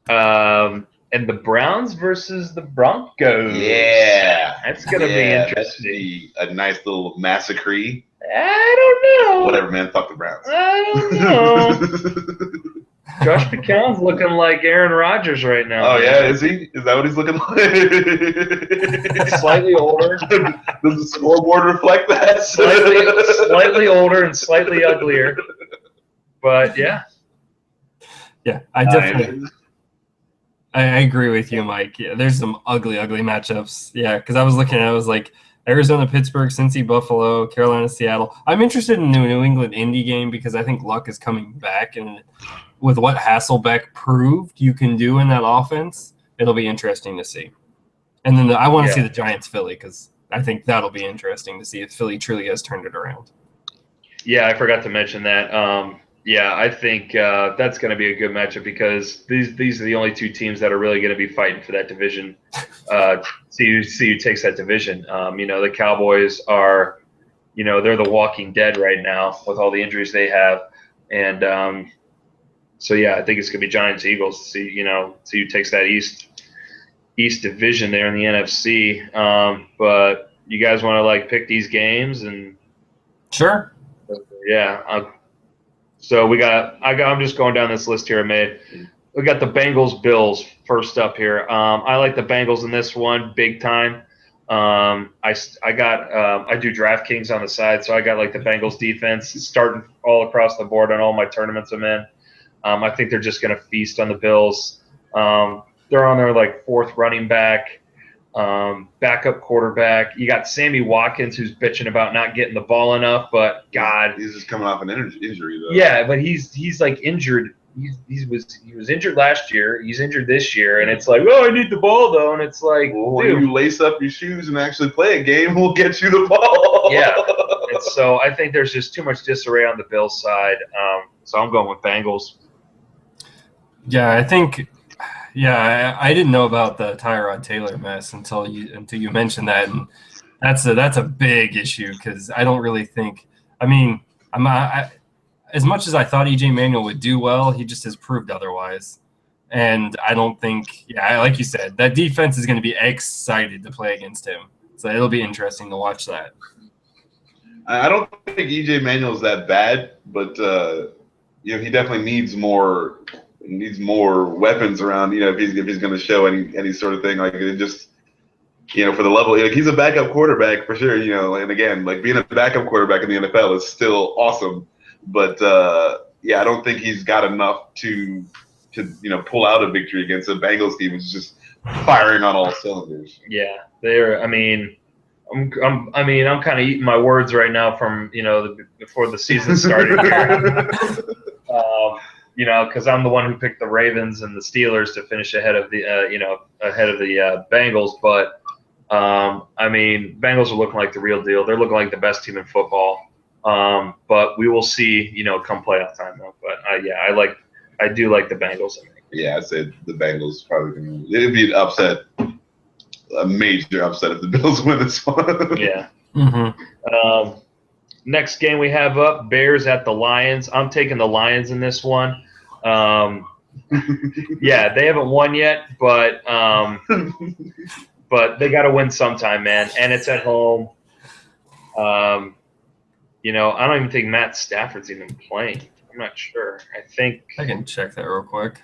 and the Browns versus the Broncos. Yeah. That's going to be interesting. That should be a nice little massacre. I don't know. Whatever, man. Fuck the Browns. I don't know. Josh McCown's looking like Aaron Rodgers right now. Oh, yeah? Is he? Is that what he's looking like? Slightly older. Does the scoreboard reflect that? Slightly older and slightly uglier. But, yeah. Yeah, I definitely I agree with you, Mike. Yeah, there's some ugly matchups. Yeah, because I was looking at it, I was like, Arizona, Pittsburgh, Cincy, Buffalo, Carolina, Seattle. I'm interested in the New England Indy game because I think Luck is coming back, and with what Hasselbeck proved you can do in that offense, it'll be interesting to see. And then I want to see the Giants-Philly because I think that'll be interesting to see if Philly truly has turned it around. Yeah, I forgot to mention that. I think that's going to be a good matchup because these are the only two teams that are really going to be fighting for that division. See who takes that division. The Cowboys are, they're the walking dead right now with all the injuries they have, and I think it's going to be Giants-Eagles to see who takes that East division there in the NFC. But you guys want to pick these games and sure. Yeah. So I'm just going down this list here I made. We got the Bengals-Bills first up here. I like the Bengals in this one big time. I do DraftKings on the side, so I got the Bengals defense starting all across the board on all my tournaments I'm in. I think they're just going to feast on the Bills. They're on their fourth running back. Backup quarterback. You got Sammy Watkins, who's bitching about not getting the ball enough, but God, he's just coming off an injury though. Yeah, but he's injured. He was injured last year. He's injured this year, and it's I need the ball though, and it's when you lace up your shoes and actually play a game, we'll get you the ball. Yeah, and so I think there's just too much disarray on the Bills side. So I'm going with Bengals. Yeah, I think. Yeah, I didn't know about the Tyrod Taylor mess until you mentioned that, and that's a big issue because I don't really think. I mean, as much as I thought EJ Manuel would do well, he just has proved otherwise, and I don't think. Yeah, like you said, that defense is going to be excited to play against him, so it'll be interesting to watch that. I don't think EJ Manuel's that bad, but he definitely needs more weapons around, if he's going to show any sort of thing. It just, for the level, he's a backup quarterback for sure, and again, being a backup quarterback in the NFL is still awesome. But, I don't think he's got enough to pull out a victory against a Bengals team that's just firing on all cylinders. Yeah, I'm kind of eating my words right now from, before the season started here. Because I'm the one who picked the Ravens and the Steelers to finish ahead of the Bengals. But Bengals are looking like the real deal. They're looking like the best team in football. But we will see, come playoff time though. But I do like the Bengals. Yeah, I'd say the Bengals probably going to. It'd be an upset, a major upset if the Bills win this one. Yeah. Mm-hmm. Next game we have up, Bears at the Lions. I'm taking the Lions in this one. They haven't won yet, but they got to win sometime, man. And it's at home. I don't even think Matt Stafford's even playing. I'm not sure. I think I can check that real quick.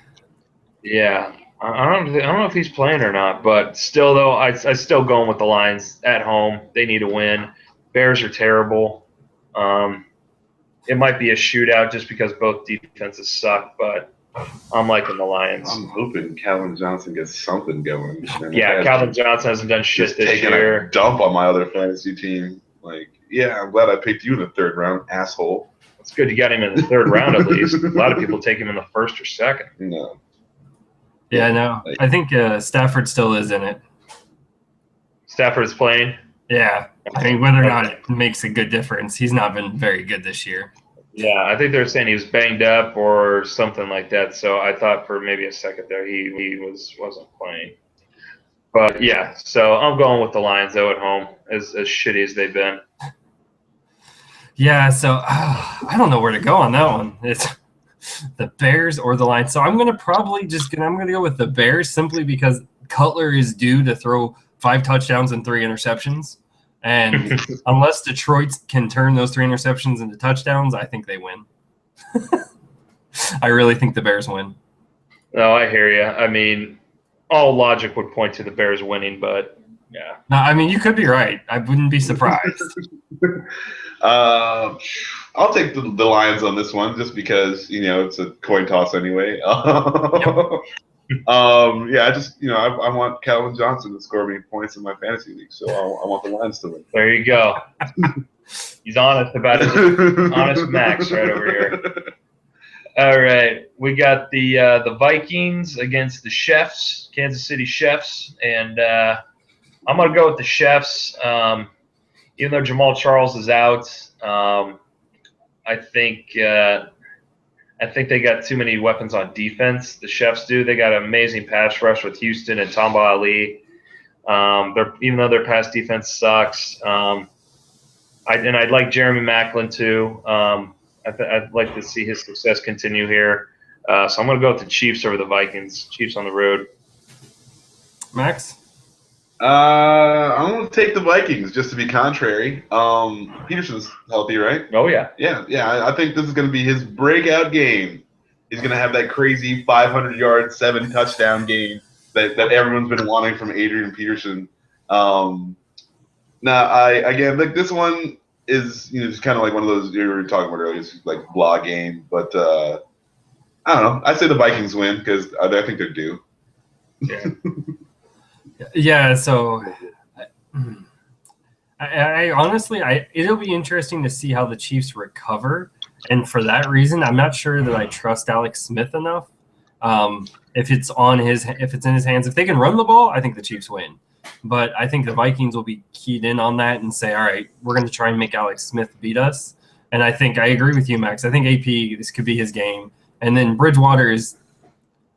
Yeah, I don't know if he's playing or not, but still though, I still going with the Lions at home. They need to win. Bears are terrible. It might be a shootout just because both defenses suck, but I'm liking the Lions. I'm hoping Calvin Johnson gets something going. Yeah, Calvin Johnson hasn't done shit this year. A dump on my other fantasy team. I'm glad I picked you in the third round, asshole. It's good you got him in the third round at least. A lot of people take him in the first or second. No. Yeah, no. I think Stafford still is in it. Stafford's playing? Yeah. Whether or not it makes a good difference, he's not been very good this year. Yeah, I think they're saying he was banged up or something like that. So I thought for maybe a second there he wasn't playing. But yeah, so I'm going with the Lions though at home, as shitty as they've been. Yeah, so I don't know where to go on that one. It's the Bears or the Lions. So I'm gonna go with the Bears simply because Cutler is due to throw 5 touchdowns and 3 interceptions. And unless Detroit can turn those 3 interceptions into touchdowns, I think they win. I really think the Bears win. No, I hear you. All logic would point to the Bears winning, but yeah. No, you could be right. I wouldn't be surprised. I'll take the Lions on this one just because, it's a coin toss anyway. I want Calvin Johnson to score me points in my fantasy league, so I want the Lions to win. There you go. He's honest about it. Honest Max right over here. All right, we got the Vikings against the Chefs, Kansas City Chefs, and I'm gonna go with the Chefs. Even though Jamal Charles is out, I think they got too many weapons on defense. The Chefs do. They got an amazing pass rush with Houston and Tamba Ali. Even though their pass defense sucks, I'd like Jeremy Maclin too. I'd like to see his success continue here. So I'm going to go with the Chiefs over the Vikings. Chiefs on the road. Max? I'm going to take the Vikings just to be contrary. Peterson's healthy, right? Oh, yeah. Yeah. I think this is going to be his breakout game. He's going to have that crazy 500-yard, 7-touchdown game that everyone's been wanting from Adrian Peterson. This one is just kind of like one of those you were talking about earlier. It's like blah game, but I don't know. I say the Vikings win because I think they're due. Yeah. Yeah. So, I honestly, it'll be interesting to see how the Chiefs recover, and for that reason, I'm not sure that I trust Alex Smith enough. If it's in his hands, if they can run the ball, I think the Chiefs win. But I think the Vikings will be keyed in on that and say, all right, we're going to try and make Alex Smith beat us. And I agree with you, Max. I think AP, this could be his game. And then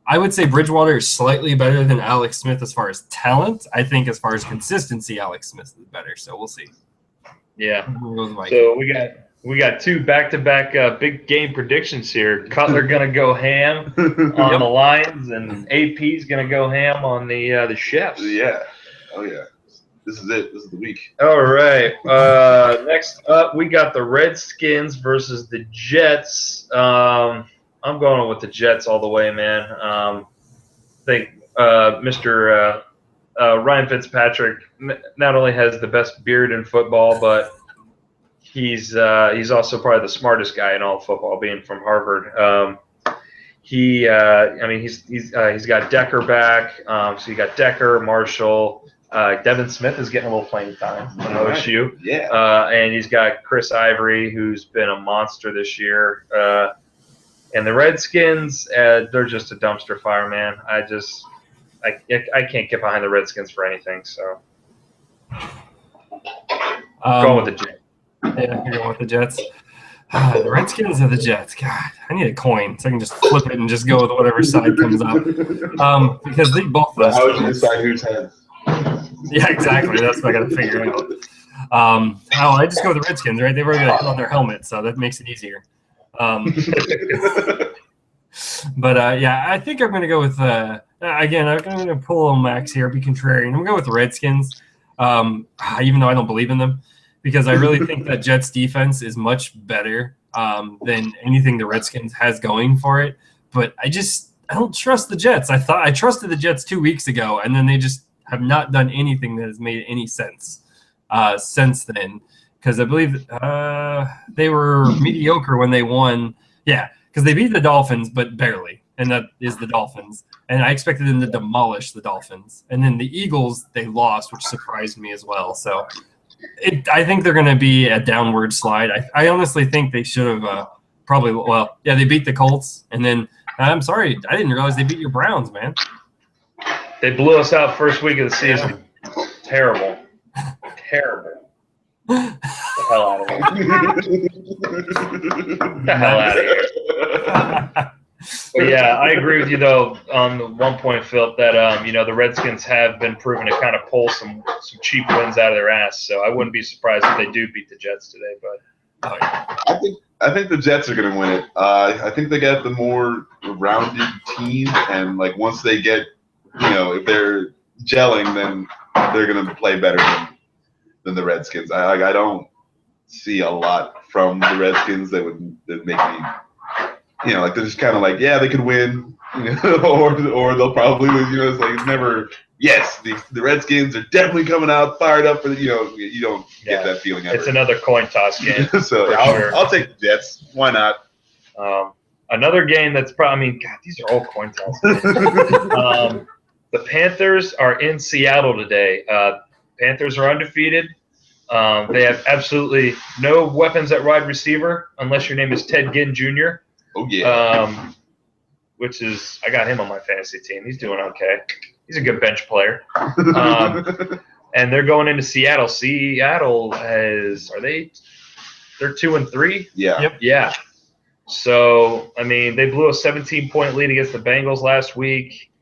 I would say Bridgewater is slightly better than Alex Smith as far as talent. I think as far as consistency, Alex Smith is better. So we'll see. Yeah. So we got 2 back-to-back big game predictions here. Cutler going to go ham on the Lions, and AP's going to go ham on the Chefs. Yeah. Oh, yeah. This is it. This is the week. All right. Next up, we got the Redskins versus the Jets. I'm going with the Jets all the way, man. I think Mr. Ryan Fitzpatrick not only has the best beard in football, but he's also probably the smartest guy in all of football, being from Harvard. He's got Decker back. So you got Decker, Marshall. Devin Smith is getting a little playing time on OSU. Yeah. And he's got Chris Ivory, who's been a monster this year. And the Redskins, they're just a dumpster fire, man. I can't get behind the Redskins for anything. So going with the Jets. Yeah, you're going with the Jets. The Redskins or the Jets? God, I need a coin so I can just flip it and just go with whatever side comes up. Because they both. How would you decide whose heads? Yeah, exactly. That's what I got to figure out. I just go with the Redskins, right? They've already got on their helmet, so that makes it easier. But I think I'm going to go with again. I'm going to pull on Max here, be contrarian. I'm going to go with the Redskins, even though I don't believe in them, because I really think that Jets defense is much better than anything the Redskins has going for it. But I don't trust the Jets. I trusted the Jets 2 weeks ago, and then they just have not done anything that has made any sense since then. Because I believe they were mediocre when they won. Yeah, because they beat the Dolphins, but barely, and that is the Dolphins. And I expected them to demolish the Dolphins. And then the Eagles, they lost, which surprised me as well. So I think they're going to be a downward slide. I honestly think they should have they beat the Colts. And then, I'm sorry, I didn't realize they beat your Browns, man. They blew us out first week of the season. Yeah. Terrible. Get the hell out of here. Get the hell out of here. But yeah, I agree with you though on the 1 point, Phil, that the Redskins have been proven to kind of pull some cheap wins out of their ass. So I wouldn't be surprised if they do beat the Jets today. But I think the Jets are going to win it. I think they got the more rounded team, and like once they get, if they're gelling, then they're going to play better than the Redskins. I don't see a lot from the Redskins that would make me. They're just kind of like, yeah, they could win, or they'll probably lose. It's like it's never. Yes, the Redskins are definitely coming out fired up for the. You don't get that feeling. It's another coin toss game. So I'll take the Jets. Why not? Another game that's probably. God, these are all coin tosses. The Panthers are in Seattle today. Panthers are undefeated. They have absolutely no weapons at wide receiver unless your name is Ted Ginn Jr. Oh yeah. Which is I got him on my fantasy team. He's doing okay. He's a good bench player. And they're going into Seattle. Seattle they're 2-3? Yeah. Yep. Yeah. So, I mean, they blew a 17-point lead against the Bengals last week.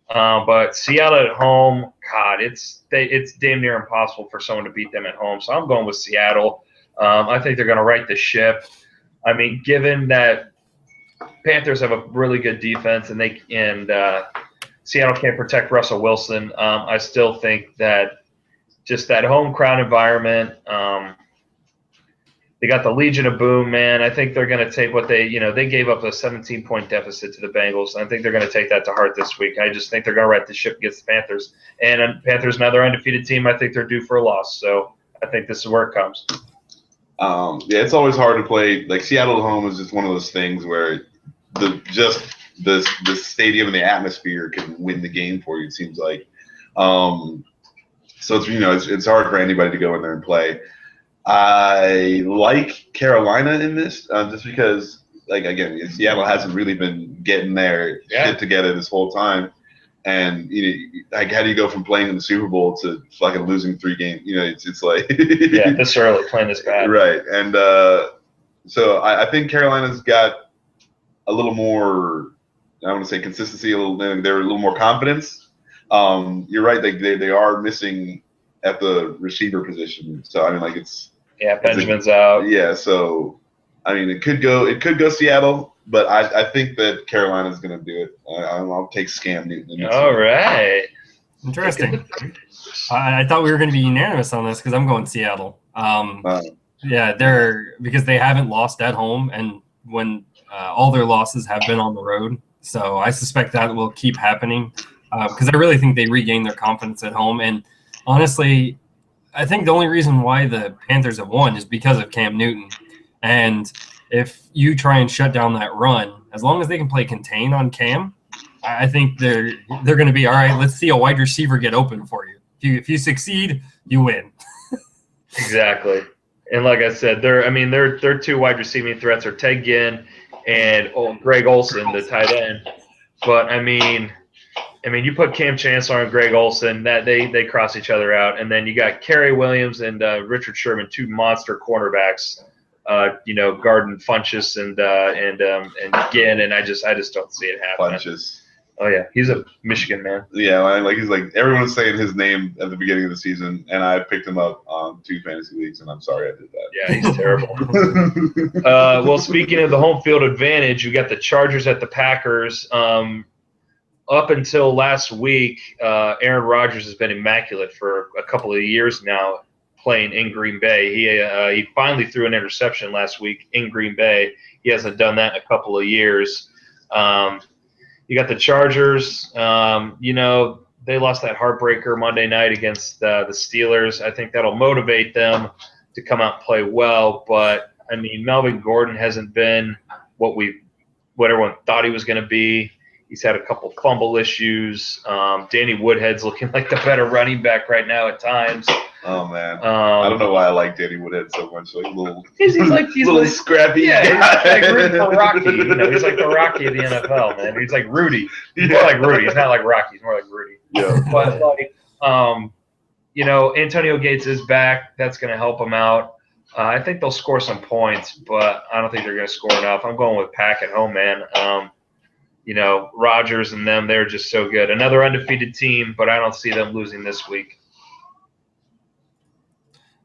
But Seattle at home, God, it's damn near impossible for someone to beat them at home. So I'm going with Seattle. I think they're going to right the ship. I mean, given that Panthers have a really good defense and Seattle can't protect Russell Wilson, I still think that just that home crowd environment. They got the Legion of Boom, man. I think they're going to take what they gave up a 17-point deficit to the Bengals. And I think they're going to take that to heart this week. I just think they're going to right the ship against the Panthers. And Panthers, another undefeated team, I think they're due for a loss. So I think this is where it comes. Yeah, it's always hard to play. Like Seattle at home is just one of those things where the stadium and the atmosphere can win the game for you. It seems like. So it's hard for anybody to go in there and play. I like Carolina in this just because, like, again, Seattle hasn't really been getting their shit together this whole time. And, like, how do you go from playing in the Super Bowl to fucking losing 3 games? It's like – yeah, this early, playing this bad. Right. And so I think Carolina's got a little more – I want to say consistency, they're a little more confidence. You're right. They are missing at the receiver position. So, I mean, like, it's – yeah, Benjamin's out. Yeah, so I mean, it could go Seattle, but I think that Carolina's going to do it. I'll take Scam Newton. All right. Interesting. I thought we were going to be unanimous on this because I'm going Seattle. Because they haven't lost at home, and when all their losses have been on the road, so I suspect that will keep happening because I really think they regain their confidence at home. And honestly, I think the only reason why the Panthers have won is because of Cam Newton. And if you try and shut down that run, as long as they can play contain on Cam, I think they're going to be all right. Let's see a wide receiver get open for you. If you succeed, you win. Exactly. And like I said, their 2 wide receiving threats are Ted Ginn and Greg Olsen, the tight end. But I mean, you put Cam Chancellor and Greg Olsen, that they cross each other out, and then you got Kerry Williams and Richard Sherman, 2 monster cornerbacks, guarding Funchess and Ginn, and I just don't see it happening. Funchess. Oh yeah, he's a Michigan man. Yeah, he's like everyone's saying his name at the beginning of the season, and I picked him up on 2 fantasy leagues, and I'm sorry I did that. Yeah, he's terrible. Well, speaking of the home field advantage, you got the Chargers at the Packers. Up until last week, Aaron Rodgers has been immaculate for a couple of years now playing in Green Bay. He finally threw an interception last week in Green Bay. He hasn't done that in a couple of years. You got the Chargers. They lost that heartbreaker Monday night against the Steelers. I think that'll motivate them to come out and play well. But, I mean, Melvin Gordon hasn't been what everyone thought he was going to be. He's had a couple fumble issues. Danny Woodhead's looking like the better running back right now at times. Oh man, I don't know why I like Danny Woodhead so much. Like he's like scrappy. Yeah, he's like rooting for Rocky. He's like the Rocky of the NFL, man. He's like Rudy. He's more like Rudy. He's not like Rocky. He's more like Rudy. Yeah. But Antonio Gates is back. That's going to help him out. I think they'll score some points, but I don't think they're going to score enough. I'm going with Pack at home, man. Rodgers and them, they're just so good. Another undefeated team, but I don't see them losing this week.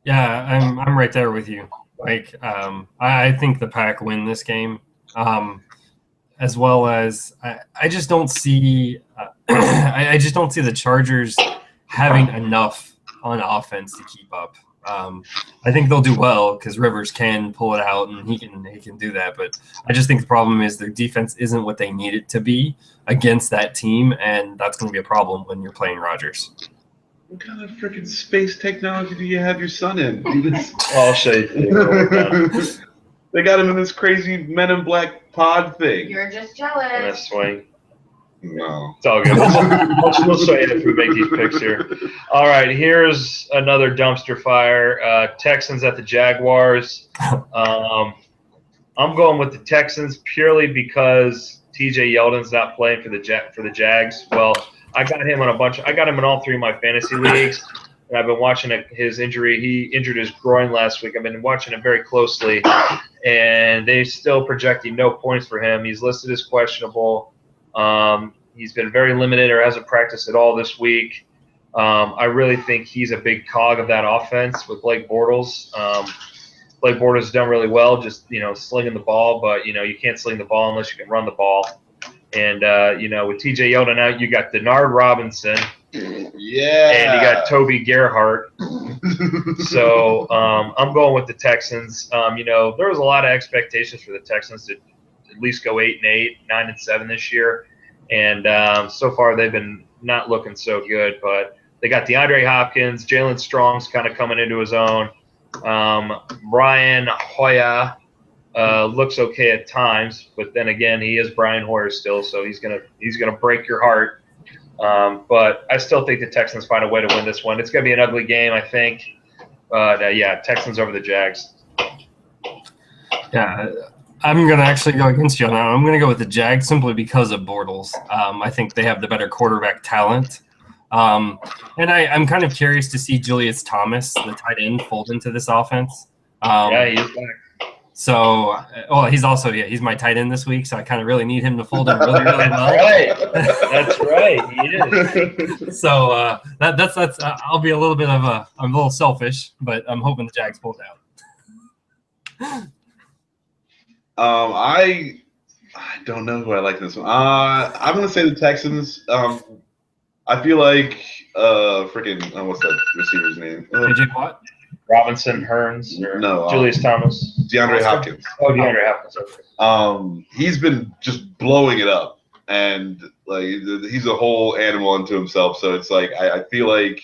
Yeah, I'm right there with you. Like, I think the Pack win this game, as well as I just don't see I just don't see the Chargers having enough on offense to keep up. I think they'll do well because Rivers can pull it out and he can do that. But I just think the problem is their defense isn't what they need it to be against that team, and that's going to be a problem when you're playing Rodgers. What kind of freaking space technology do you have your son in? I'll show you. They got him in this crazy Men in Black pod thing. You're just jealous. Swing. No. It's all good. We'll show you if we make these picks here. All right, here's another dumpster fire. Texans at the Jaguars. I'm going with the Texans purely because TJ Yeldon's not playing for the Jags. Well, I got him in all 3 of my fantasy leagues. And I've been watching his injury. He injured his groin last week. I've been watching it very closely, and they're still projecting no points for him. He's listed as questionable. He's been very limited or hasn't practiced at all this week. I really think he's a big cog of that offense with Blake Bortles. Blake Bortles has done really well, just slinging the ball, but you can't sling the ball unless you can run the ball. And with TJ Yeldon out, you got Denard Robinson. Yeah. And you got Toby Gerhart. So I'm going with the Texans. There was a lot of expectations for the Texans to at least go 8-8, 9-7 this year. And so far they've been not looking so good. But they got DeAndre Hopkins. Jalen Strong's kind of coming into his own. Brian Hoyer looks okay at times, but then again, he is Brian Hoyer still, so he's gonna break your heart. But I still think the Texans find a way to win this one. It's gonna be an ugly game, I think. But yeah, Texans over the Jags. Yeah, I'm gonna actually go against you on that. I'm gonna go with the Jags simply because of Bortles. I think they have the better quarterback talent. And I'm kind of curious to see Julius Thomas, the tight end, fold into this offense. Yeah, he is back. So, he's my tight end this week, so I kind of really need him to fold in really, really well. That's right. He is. So that's I'll be a little bit of I'm a little selfish, but I'm hoping the Jags pull it out. I don't know who I like in this one. I'm gonna say the Texans. I feel like what's that receiver's name? JJ Watt? Robinson, Hearns, or Julius Thomas, DeAndre Hopkins. Oh, DeAndre Hopkins. Okay. He's been just blowing it up, and like he's a whole animal unto himself. So it's like I feel like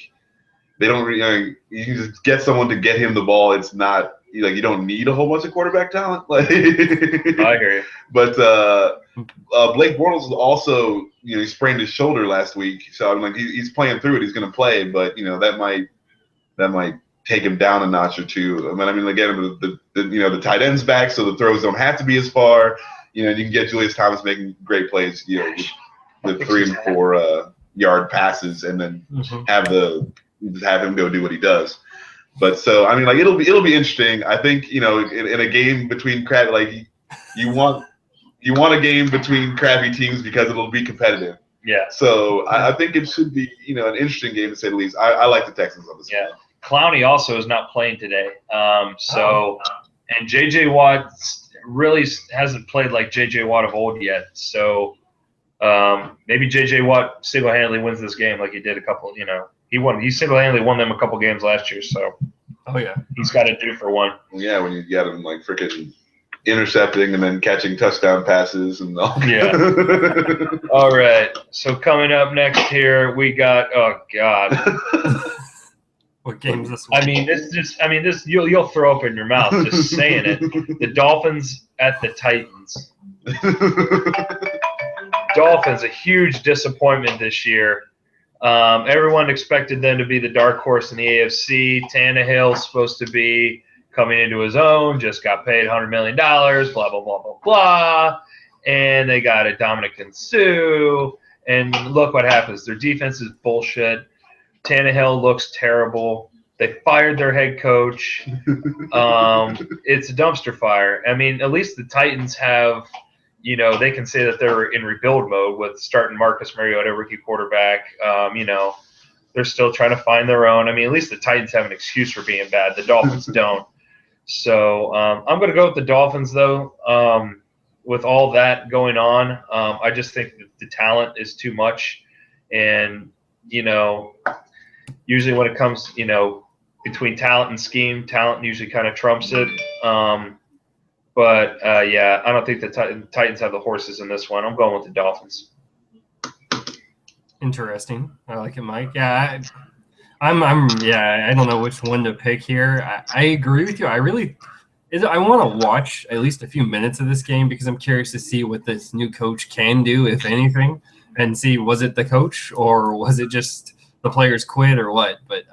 they don't really. You can just get someone to get him the ball. It's not like you don't need a whole bunch of quarterback talent. Like I hear you. But Blake Bortles also, he sprained his shoulder last week, so I'm like he's playing through it. He's going to play, but that might take him down a notch or two. I mean, again, the tight end's back, so the throws don't have to be as far. You can get Julius Thomas making great plays, with 3 and 4 yard passes, and then have him go do what he does. But so I mean, like it'll be interesting. I think in a game between you want a game between crappy teams because it'll be competitive. Yeah. So I think it should be an interesting game to say the least. I like the Texans on this. Yeah. Clowney also is not playing today. And J.J. Watt really hasn't played like J.J. Watt of old yet. So maybe J.J. Watt single-handedly wins this game like he did he single-handedly won them a couple games last year. So he's got to do for one. Yeah, when you got him like freaking intercepting and then catching touchdown passes and all. Yeah. All right. So coming up next here, we got What game is this one? I mean, this you'll throw up in your mouth just saying it. The Dolphins at the Titans. Dolphins, a huge disappointment this year. Everyone expected them to be the dark horse in the AFC. Tannehill's supposed to be coming into his own, just got paid $100 million, blah, blah, blah, blah, blah. And they got a Dominican Sue. And look what happens. Their defense is bullshit. Tannehill looks terrible. They fired their head coach. It's a dumpster fire. I mean, at least the Titans have, they can say that they're in rebuild mode with starting Marcus Mariota, rookie quarterback. They're still trying to find their own. I mean, at least the Titans have an excuse for being bad. The Dolphins don't. So I'm going to go with the Dolphins, though. With all that going on, I just think that the talent is too much. And, usually when it comes, between talent and scheme, talent usually kind of trumps it. But I don't think the Titans have the horses in this one. I'm going with the Dolphins. Interesting. I like it, Mike. Yeah, I don't know which one to pick here. I agree with you. I want to watch at least a few minutes of this game because I'm curious to see what this new coach can do, if anything, and see was it the coach or was it just the players quit or what. But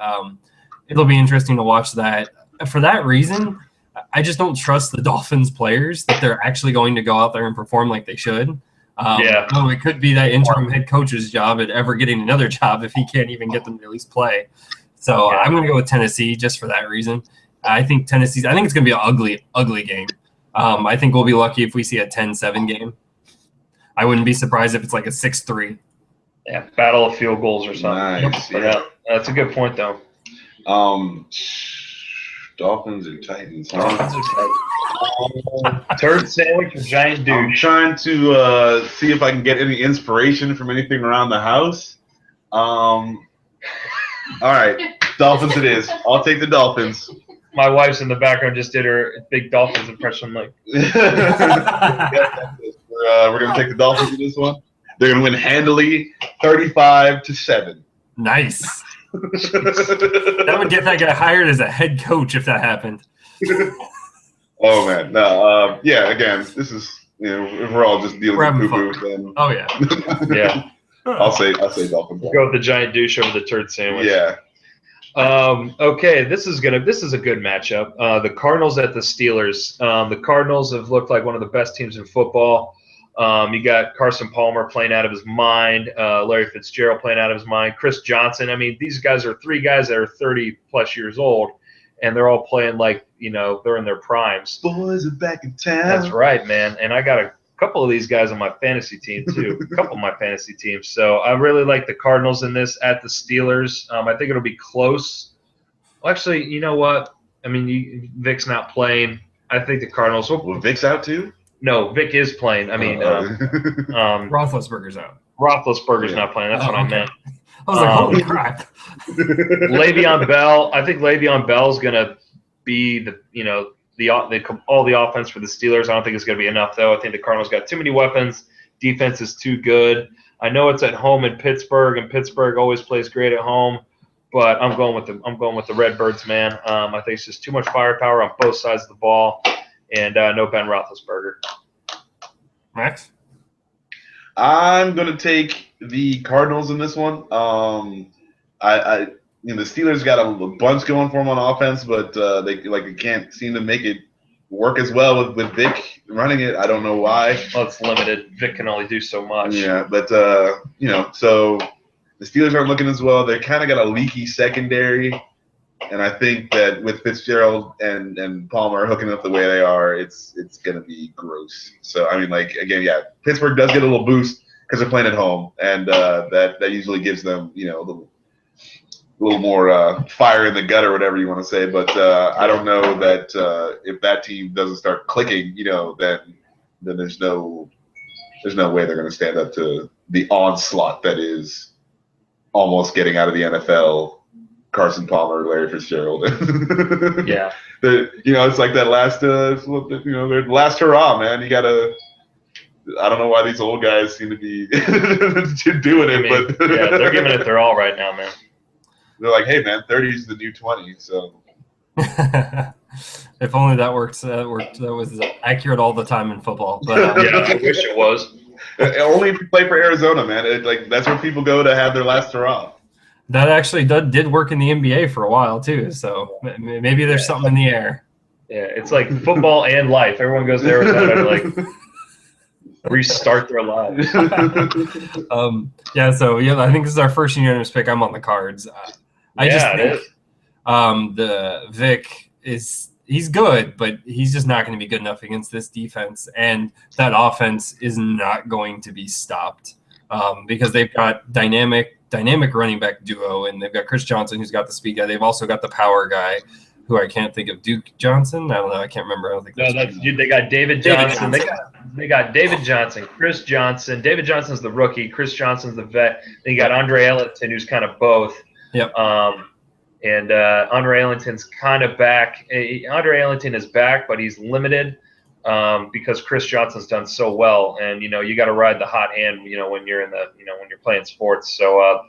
it'll be interesting to watch that. For that reason, I just don't trust the Dolphins players that they're actually going to go out there and perform like they should. No, it could be that interim head coach's job at ever getting another job if he can't even get them to at least play. So I'm going to go with Tennessee just for that reason. I think I think it's going to be an ugly, ugly game. I think we'll be lucky if we see a 10-7 game. I wouldn't be surprised if it's like a 6-3. Yeah, battle of field goals or something. Nice. Yeah, that's a good point, though. Dolphins or Titans? Turd sandwich or giant douche? I'm trying to see if I can get any inspiration from anything around the house. All right, Dolphins it is. I'll take the Dolphins. My wife's in the background just did her big Dolphins impression. Like, we're going to take the Dolphins in this one. They're going to win handily, 35-7. Nice. That would get that guy hired as a head coach if that happened. Oh man, no. Yeah, again, this is if we're all just dealing with poo-poo, then oh yeah, yeah. I'll say Dolphins. Go with the giant douche over the turd sandwich. Yeah. Okay, this is a good matchup. The Cardinals at the Steelers. The Cardinals have looked like one of the best teams in football. You got Carson Palmer playing out of his mind, Larry Fitzgerald playing out of his mind, Chris Johnson. I mean, these guys are three guys that are 30-plus years old, and they're all playing like, they're in their primes. Boys are back in town. That's right, man. And I got a couple of these guys on my fantasy team, too, a couple of my fantasy teams. So I really like the Cardinals in this at the Steelers. I think it'll be close. Well, actually, you know what? I mean, Vic's not playing. I think the Cardinals will. Well, Vic's out, too? No, Vic is playing. I mean, Roethlisberger's out. Roethlisberger's not playing. That's what I meant. I was like, holy crap. Le'Veon Bell. I think Le'Veon Bell's gonna be all the offense for the Steelers. I don't think it's gonna be enough though. I think the Cardinals got too many weapons. Defense is too good. I know it's at home in Pittsburgh, and Pittsburgh always plays great at home. But I'm going with the Redbirds, man. I think it's just too much firepower on both sides of the ball. And no Ben Roethlisberger. Max? I'm gonna take the Cardinals in this one. The Steelers got a bunch going for them on offense, but they can't seem to make it work as well with Vic running it. I don't know why. Well, it's limited. Vic can only do so much. Yeah, but so the Steelers aren't looking as well. They kind of got a leaky secondary. And I think that with Fitzgerald and Palmer hooking up the way they are, it's going to be gross. So, I mean, Pittsburgh does get a little boost because they're playing at home, and that usually gives them, a little more fire in the gut or whatever you want to say. But I don't know that if that team doesn't start clicking, then there's no way they're going to stand up to the onslaught that is almost getting out of the NFL. Carson Palmer, Larry Fitzgerald. Yeah. It's like that last, their last hurrah, man. You gotta. I don't know why these old guys seem to be doing it, but yeah, they're giving it their all right now, man. They're like, hey, man, 30 is the new 20, so. If only that worked. That was accurate all the time in football. But yeah, I wish it was. Only if you play for Arizona, man. That's where people go to have their last hurrah. That actually did work in the NBA for a while too, so maybe there's something in the air. Yeah, it's like football and life. Everyone goes to Arizona to restart their lives. I think this is our first unanimous pick. I'm on the Cards. I just think the Vic he's good, but he's just not going to be good enough against this defense, and that offense is not going to be stopped because they've got dynamic running back duo, and they've got Chris Johnson, who's got the speed guy. They've also got the power guy, who I can't think of, Duke Johnson. I don't know. I can't remember. I don't think they got David Johnson. They got David Johnson, Chris Johnson. David Johnson's the rookie. Chris Johnson's the vet. Then you got Andre Ellington, who's kind of both. Yep. And Andre Ellington's kind of back. Andre Ellington is back, but he's limited because Chris Johnson's done so well. And you got to ride the hot hand. When you're when you're playing sports. So,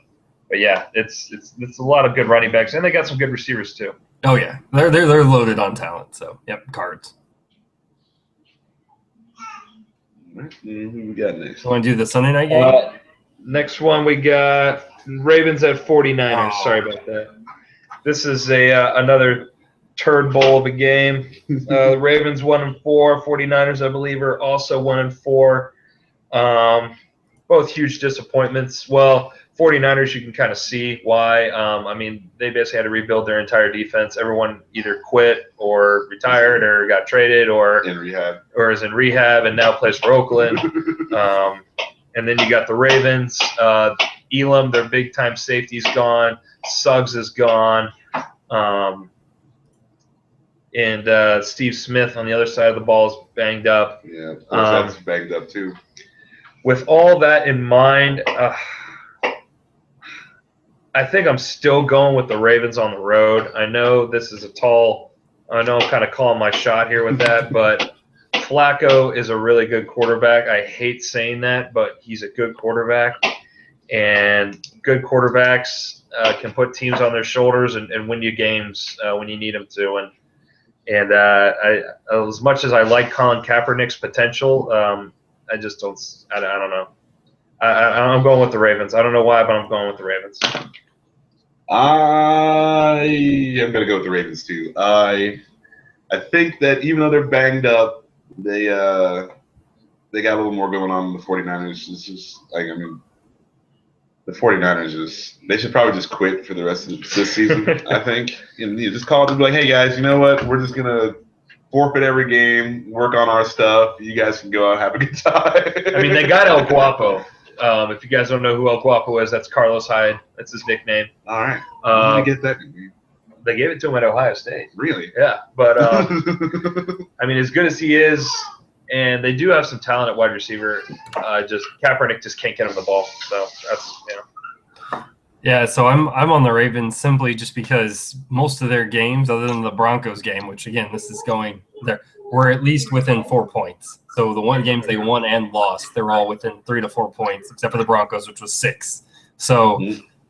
but yeah, it's a lot of good running backs, and they got some good receivers too. Oh yeah, they're loaded on talent. So yep, Cards. Who we got next? You want to do the Sunday night game? Next one we got Ravens at 49ers. Sorry about that. This is another turd bowl of a game. The Ravens 1-4. 49ers, I believe, are also 1-4. Both huge disappointments. Well, 49ers, you can kind of see why. I mean, they basically had to rebuild their entire defense. Everyone either quit or retired or got traded or In rehab. or is in rehab and now plays for Oakland. And then you got the Ravens. Elam, their big-time safety's gone. Suggs is gone. And Steve Smith on the other side of the ball is banged up. Yeah, of course that's banged up too. With all that in mind, I think I'm still going with the Ravens on the road. I know this is I know I'm kind of calling my shot here with that, but Flacco is a really good quarterback. I hate saying that, but he's a good quarterback. And good quarterbacks can put teams on their shoulders and win you games when you need them to. And I, as much as I like Colin Kaepernick's potential, I just don't. I don't know. I'm going with the Ravens. I don't know why, but I'm going with the Ravens. I am going to go with the Ravens too. I think that even though they're banged up, they got a little more going on than the 49ers. It's just like, I mean, the 49ers they should probably just quit for the rest of this season. I think you just call it and be like, hey guys, you know what? We're just gonna forfeit every game, work on our stuff. You guys can go out and have a good time. I mean, they got El Guapo. If you guys don't know who El Guapo is, that's Carlos Hyde. That's his nickname. All right. Where did I get that nickname? They gave it to him at Ohio State. Really? Yeah. But, I mean, as good as he is, and they do have some talent at wide receiver, Kaepernick just can't get him the ball. So that's, Yeah, so I'm on the Ravens simply just because most of their games, other than the Broncos game, which again this is going there, were at least within 4 points. So the one games they won and lost, they're all within 3 to 4 points, except for the Broncos, which was 6. So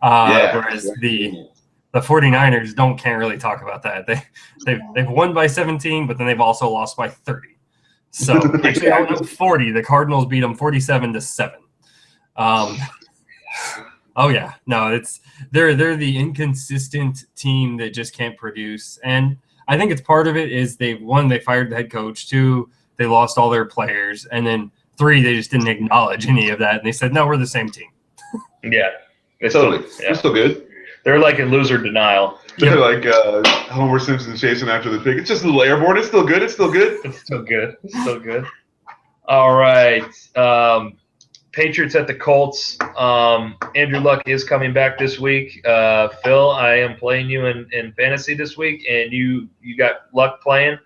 whereas the 49ers can't really talk about that. They've won by 17, but then they've also lost by 30. So actually, I don't know, 40. The Cardinals beat them 47-7. Oh yeah, no, they're the inconsistent team that just can't produce, and I think it's part of it is they fired the head coach, 2, they lost all their players, and then 3, they just didn't acknowledge any of that, and they said, no, we're the same team. Yeah, they're still good. They're like in loser denial. They're like Homer Simpson chasing after the pig. It's just a little airborne. It's still good. It's still good. It's still good. It's still good. All right. Patriots at the Colts. Andrew Luck is coming back this week. Phil, I am playing you in fantasy this week, and you got Luck playing.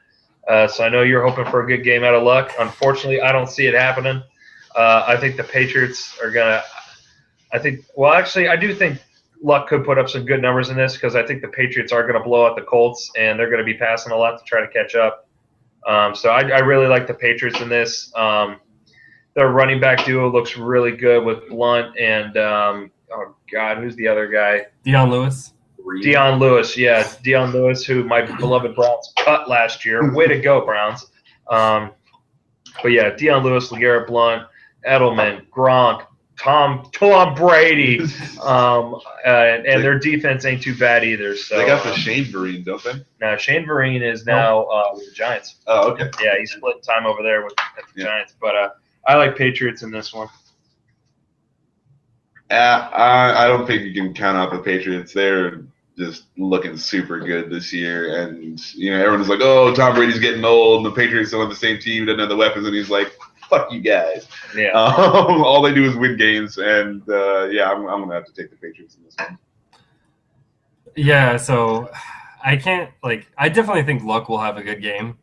So I know you're hoping for a good game out of Luck. Unfortunately, I don't see it happening. I think the Patriots are going to – I do think Luck could put up some good numbers in this because I think the Patriots are going to blow out the Colts, and they're going to be passing a lot to try to catch up. So I really like the Patriots in this. Their running back duo looks really good with Blunt and who's the other guy? Dion Lewis. Dion Lewis, yeah. Dion Lewis, who my beloved Browns cut last year. Way to go, Browns. But yeah, Dion Lewis, LeGarrette Blunt, Edelman, Gronk, Tom Brady, and their defense ain't too bad either. So they got the Shane Vereen, don't they? Now Shane Vereen is now with the Giants. Oh, okay. Yeah, he's split time over there with the Giants. But I like Patriots in this one. I don't think you can count out the Patriots. They're just looking super good this year, and everyone's like, "Oh, Tom Brady's getting old, and the Patriots don't have the same team, doesn't have the weapons," and he's like, "Fuck you guys." Yeah. All they do is win games, and I'm gonna have to take the Patriots in this one. Yeah, so I definitely think Luck will have a good game,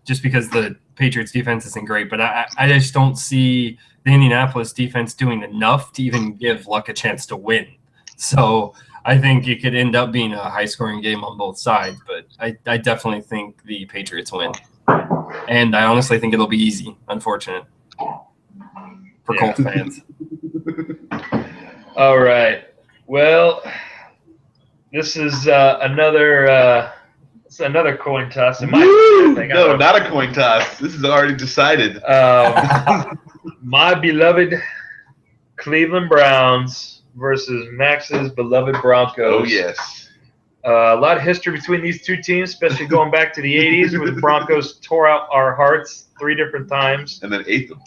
just because the Patriots defense isn't great, but I just don't see the Indianapolis defense doing enough to even give Luck a chance to win. So I think it could end up being a high-scoring game on both sides, but I definitely think the Patriots win. And I honestly think it'll be easy, unfortunate, for Colts fans. All right. Well, this is another coin toss. No, not a coin toss. This is already decided. My beloved Cleveland Browns versus Max's beloved Broncos. Oh, yes. A lot of history between these two teams, especially going back to the 80s where the Broncos tore out our hearts 3 different times. And then ate them.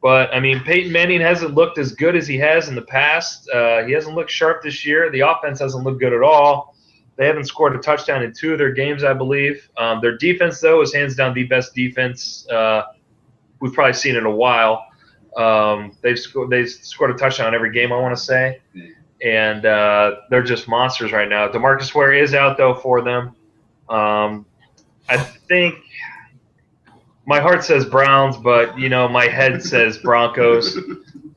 But, I mean, Peyton Manning hasn't looked as good as he has in the past. He hasn't looked sharp this year. The offense hasn't looked good at all. They haven't scored a touchdown in 2 of their games, I believe. Their defense, though, is hands down the best defense we've probably seen in a while. They've scored a touchdown every game, I want to say. And they're just monsters right now. DeMarcus Ware is out, though, for them. I think my heart says Browns, but, my head says Broncos.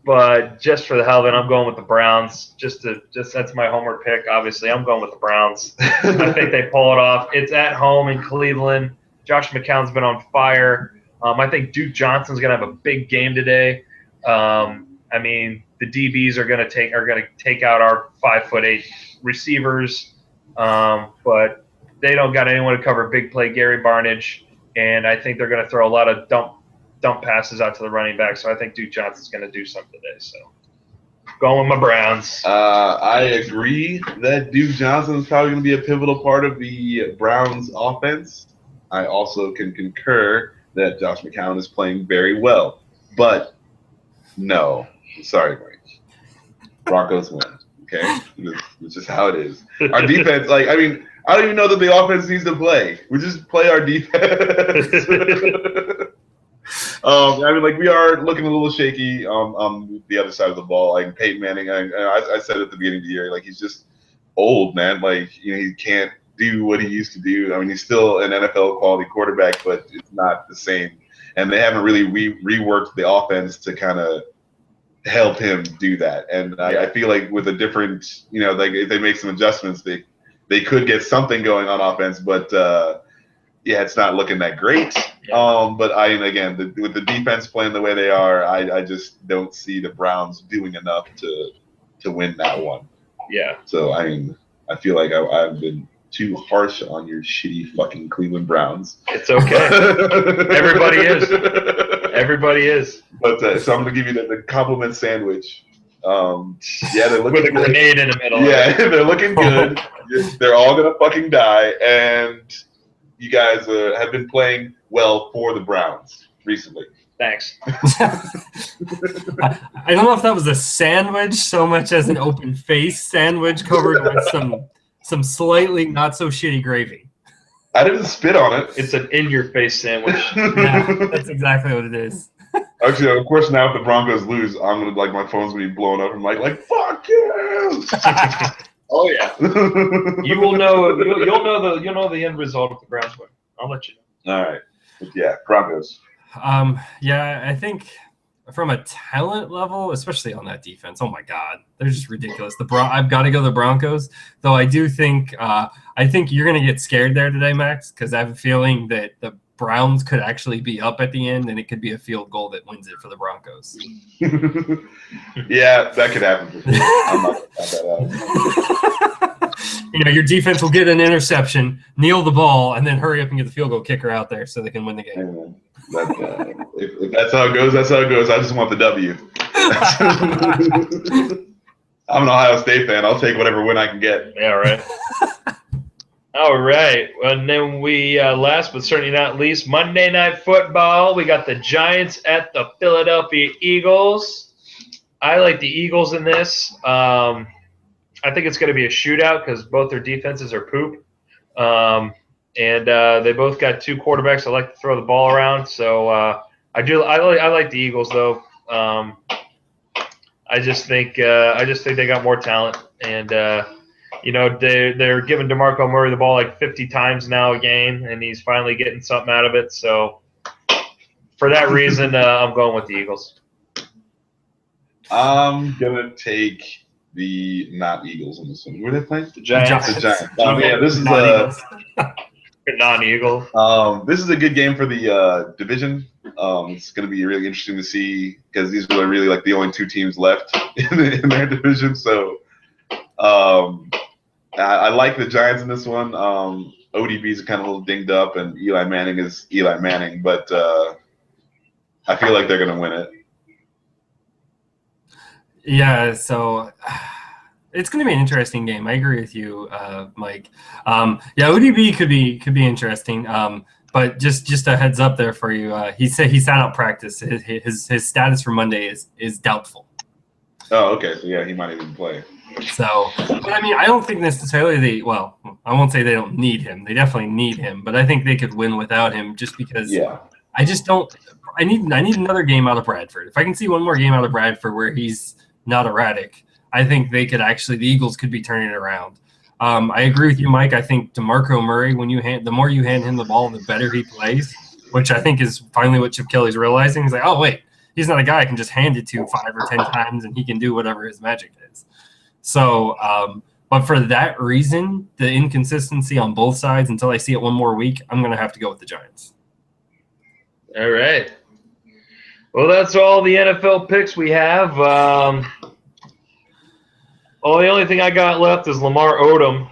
But just for the hell of it, I'm going with the Browns. Just that's my homer pick, obviously. I'm going with the Browns. I think they pull it off. It's at home in Cleveland. Josh McCown's been on fire. I think Duke Johnson's going to have a big game today. I mean, the DBs are going to take out our 5'8" receivers, but they don't got anyone to cover big play Gary Barnidge, and I think they're going to throw a lot of dump passes out to the running back. So I think Duke Johnson's going to do something today. So going with my Browns. I agree that Duke Johnson is probably going to be a pivotal part of the Browns offense. I also can concur that Josh McCown is playing very well. But no, sorry, Mike. Broncos win. Okay? It's just how it is. Our defense, I don't even know that the offense needs to play. We just play our defense. We are looking a little shaky on the other side of the ball. Like Peyton Manning, I said at the beginning of the year, he's just old, man. He can't do what he used to do. I mean, he's still an NFL quality quarterback, but it's not the same. And they haven't really reworked the offense to kind of help him do that. And I feel like with a different, if they make some adjustments, they could get something going on offense. But it's not looking that great. But with the defense playing the way they are, I just don't see the Browns doing enough to win that one. Yeah. So I feel like I've been too harsh on your shitty fucking Cleveland Browns. It's okay. Everybody is. Everybody is. But so I'm gonna give you the compliment sandwich. They're looking with a grenade good. in the middle. Yeah, they're looking good. They're all gonna fucking die, and you guys have been playing well for the Browns recently. Thanks. I don't know if that was a sandwich so much as an open face sandwich covered with some slightly not so shitty gravy. I didn't spit on it. It's an in-your-face sandwich. Yeah, that's exactly what it is. Actually, of course, now if the Broncos lose, I'm gonna my phone's gonna be blown up. I'm like fuck you. Oh yeah. You will know. You'll know the end result if the Browns win. I'll let you know. All right. But yeah, Broncos. I think from a talent level, especially on that defense, oh my God, they're just ridiculous. I've got to go the Broncos, though. I do think you're going to get scared there today, Max, because I have a feeling that the Browns could actually be up at the end, and it could be a field goal that wins it for the Broncos. Yeah, that could happen. For sure. I'm not going to count that out. Your defense will get an interception, kneel the ball, and then hurry up and get the field goal kicker out there so they can win the game. If that's how it goes, that's how it goes. I just want the W. I'm an Ohio State fan. I'll take whatever win I can get. Yeah, right. All right. And then we, last but certainly not least, Monday Night Football. We got the Giants at the Philadelphia Eagles. I like the Eagles in this. I think it's going to be a shootout because both their defenses are poop. And they both got 2 quarterbacks that like to throw the ball around. So I like the Eagles though. I just think they got more talent, and they're giving DeMarco Murray the ball like 50 times now a game, and he's finally getting something out of it. So for that reason, I'm going with the Eagles. I'm gonna take the not Eagles in this one. Where are they playing? The Giants. The Giants. This is non-Eagle. This is a good game for the division. It's going to be really interesting to see because these are really like the only 2 teams left in their division. So I like the Giants in this one. ODB's kind of a little dinged up, and Eli Manning is Eli Manning, but I feel like they're going to win it. Yeah, so it's going to be an interesting game. I agree with you, Mike. Yeah, ODB could be interesting. But just a heads up there for you. He said he sat out practice. His status for Monday is doubtful. Oh, okay. So yeah, he might even play. So, but I mean, I don't think necessarily I won't say they don't need him. They definitely need him, but I think they could win without him just because. Yeah. I just don't. I need another game out of Bradford. If I can see one more game out of Bradford where he's not erratic, I think the Eagles could be turning it around. I agree with you, Mike. I think DeMarco Murray, the more you hand him the ball, the better he plays, which I think is finally what Chip Kelly's realizing. He's like, oh wait, he's not a guy I can just hand it to 5 or 10 times and he can do whatever his magic is. So, but for that reason, the inconsistency on both sides, until I see it one more week, I'm going to have to go with the Giants. All right. Well, that's all the NFL picks we have. The only thing I got left is Lamar Odom.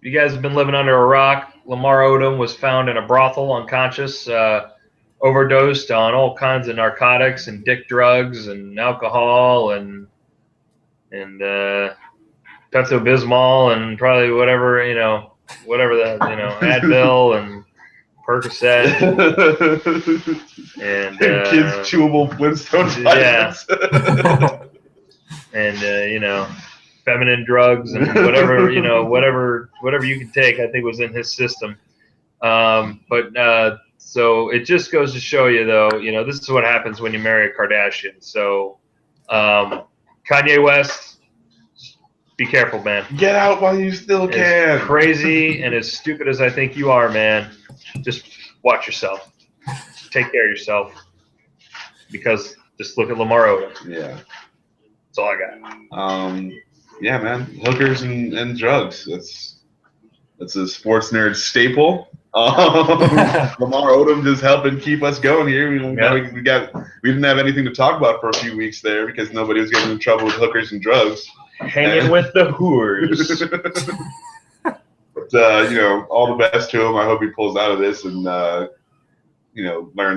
You guys have been living under a rock. Lamar Odom was found in a brothel unconscious, overdosed on all kinds of narcotics and dick drugs and alcohol and Pepto-Bismol and probably whatever Advil and Percocet and kids chewable Flintstone vitamins. And feminine drugs and whatever whatever you can take, I think was in his system. So it just goes to show you, though, this is what happens when you marry a Kardashian. So Kanye West, be careful, man. Get out while you still can. As crazy and as stupid as I think you are, man, just watch yourself. Take care of yourself. Because just look at Lamar Odom. Yeah. That's all I got. Yeah, man. Hookers and drugs. That's a sports nerd staple. Lamar Odom just helping keep us going here. We didn't have anything to talk about for a few weeks there because nobody was getting in trouble with hookers and drugs. Hanging with the whores. But all the best to him. I hope he pulls out of this and learns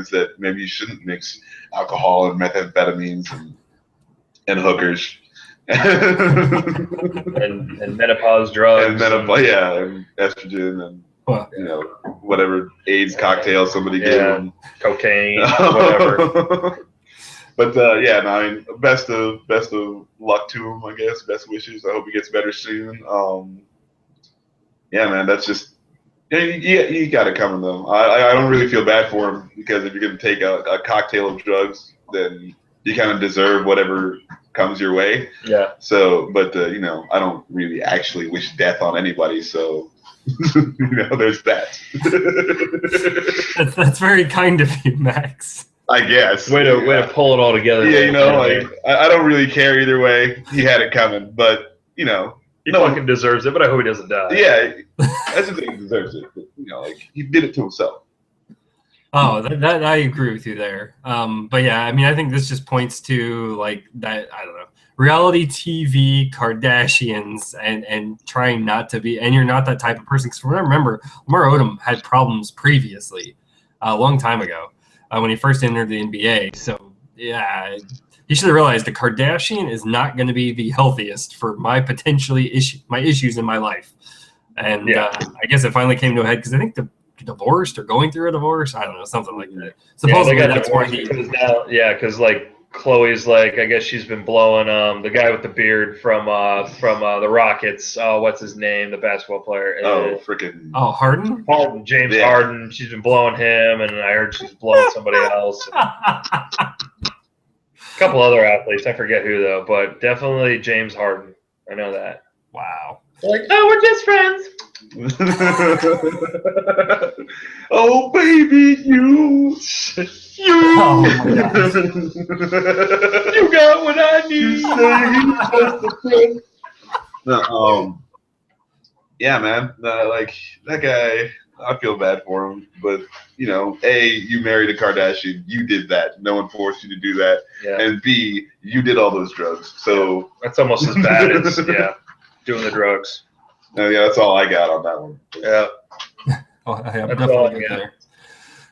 that maybe you shouldn't mix alcohol and methamphetamines and hookers. and menopause drugs. And estrogen and whatever AIDS cocktail somebody gave him. Cocaine, whatever. But best of luck to him, I guess. Best wishes. I hope he gets better soon. Man, that's just you got it coming though. I don't really feel bad for him because if you're gonna take a cocktail of drugs, then you kind of deserve whatever comes your way. Yeah. So, but I don't really actually wish death on anybody. So, there's that. That's very kind of you, Max. I guess. Way to pull it all together. Yeah, I don't really care either way. He had it coming, but he fucking deserves it. But I hope he doesn't die. Yeah, that's the thing. He deserves it. But, he did it to himself. Oh, that I agree with you there. But yeah, I mean, I think this just points to that. I don't know, reality TV Kardashians and trying not to be, and you're not that type of person. Because remember, Lamar Odom had problems previously, a long time ago, when he first entered the NBA. So yeah, he should have realized the Kardashian is not going to be the healthiest for my issues in my life. And I guess it finally came to a head because I think the divorced or going through a divorce, I don't know, something like that. Supposedly that's why because Chloe's I guess she's been blowing the guy with the beard from the Rockets. Oh, what's his name? The basketball player. Harden. James Harden. She's been blowing him, and I heard she's blowing somebody else. A couple other athletes, I forget who though, but definitely James Harden. I know that. Wow. We're just friends. Oh baby, you oh my God. You got what I need. Man, that guy, I feel bad for him, but A, you married a Kardashian, you did that, no one forced you to do that, and B, you did all those drugs, so that's almost as bad as doing the drugs. That's all I got on that one. Yeah. I'm definitely good there.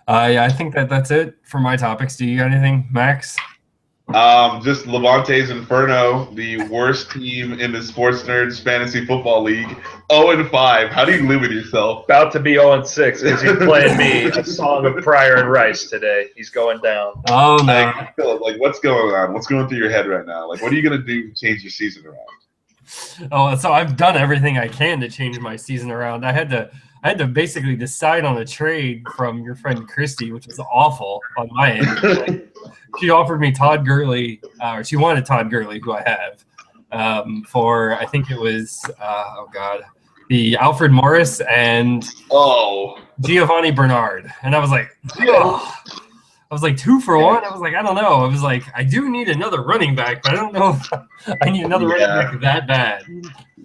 I think that's it for my topics. Do you got anything, Max? Just Levante's Inferno, the worst team in the Sports Nerds Fantasy Football League. 0-5. How do you live with yourself? About to be 0-6 because he's playing me a song of Pryor and Rice today. He's going down. Oh no! Like, Philip, like, what's going on? What's going through your head right now? Like, what are you gonna do to change your season around? Oh, so I've done everything I can to change my season around. I had to basically decide on a trade from your friend Christy, which was awful on my end. Like, she offered me Todd Gurley, or she wanted Todd Gurley, who I have, for I think it was the Alfred Morris and Giovanni Bernard, and I was like, I was like 2 for 1. I was like, I don't know. I was like, I do need another running back, but I don't know if I need another running back that bad.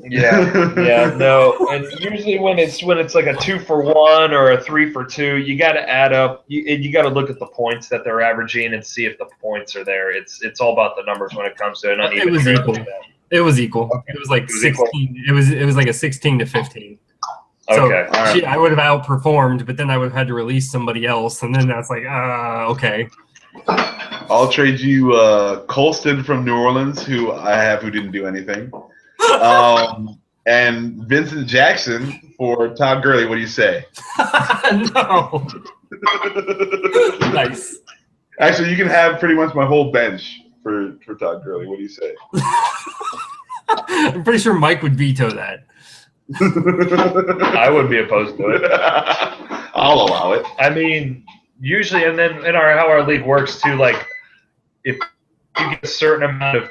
Yeah, no. And usually when it's like a 2 for 1 or a 3 for 2, you got to add up. You got to look at the points that they're averaging and see if the points are there. It's all about the numbers when it comes to an uneven. It was trade equal. like that. It was equal. It was like 16. It was like a 16-15. So Okay. I would have outperformed, but then I would have had to release somebody else, and then that's like, okay. I'll trade you Colston from New Orleans, who didn't do anything, and Vincent Jackson for Todd Gurley. What do you say? No. Nice. Actually, you can have pretty much my whole bench for Todd Gurley. What do you say? I'm pretty sure Mike would veto that. I wouldn't be opposed to it. I'll allow it. I mean, usually, and then in how our league works too, like if you get a certain amount of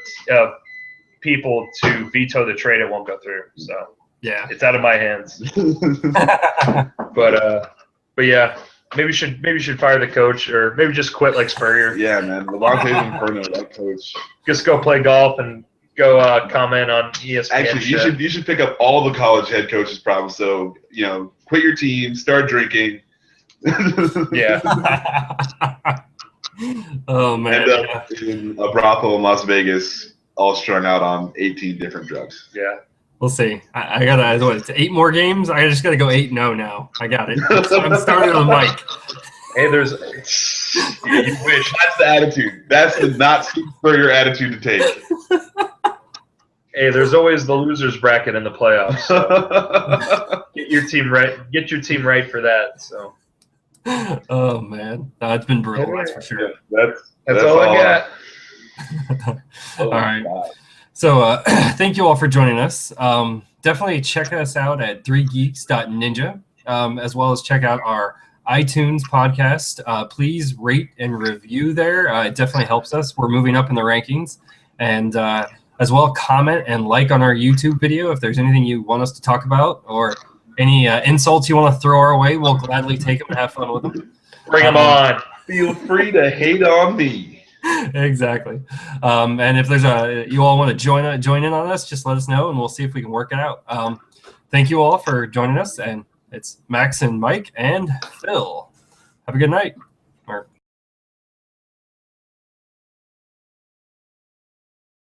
people to veto the trade, it won't go through. So yeah, it's out of my hands. But yeah, maybe you should fire the coach, or maybe just quit like Spurrier. Yeah, man. Levante's Inferno, that coach. Just go play golf and go comment on ESPN. Actually, you should pick up all the college head coaches' problems. So quit your team, start drinking. Yeah. Oh man. End up in a brothel in Las Vegas, all strung out on 18 different drugs. Yeah. We'll see. I gotta it's 8 more games. I just gotta go 8-0 now. I got it. I'm starting on Mike. Hey, you wish. That's the attitude. That's the not Spurrier attitude to take. Hey, there's always the losers bracket in the playoffs. So get your team right. Get your team right for that. So. Oh man, no, it's been brutal. That's for sure. Yeah, that's all I got. All right. God. So thank you all for joining us. Definitely check us out at 3geeks.ninja, as well as check out our iTunes podcast. Please rate and review there. It definitely helps us. We're moving up in the rankings, and as well comment and like on our YouTube video if there's anything you want us to talk about or any insults you want to throw our way. We'll gladly take them and have fun with them. Bring them on. Feel free to hate on me. Exactly. And if there's you all want to join in on us, just let us know and we'll see if we can work it out. Thank you all for joining us, and it's Max and Mike and Phil. Have a good night.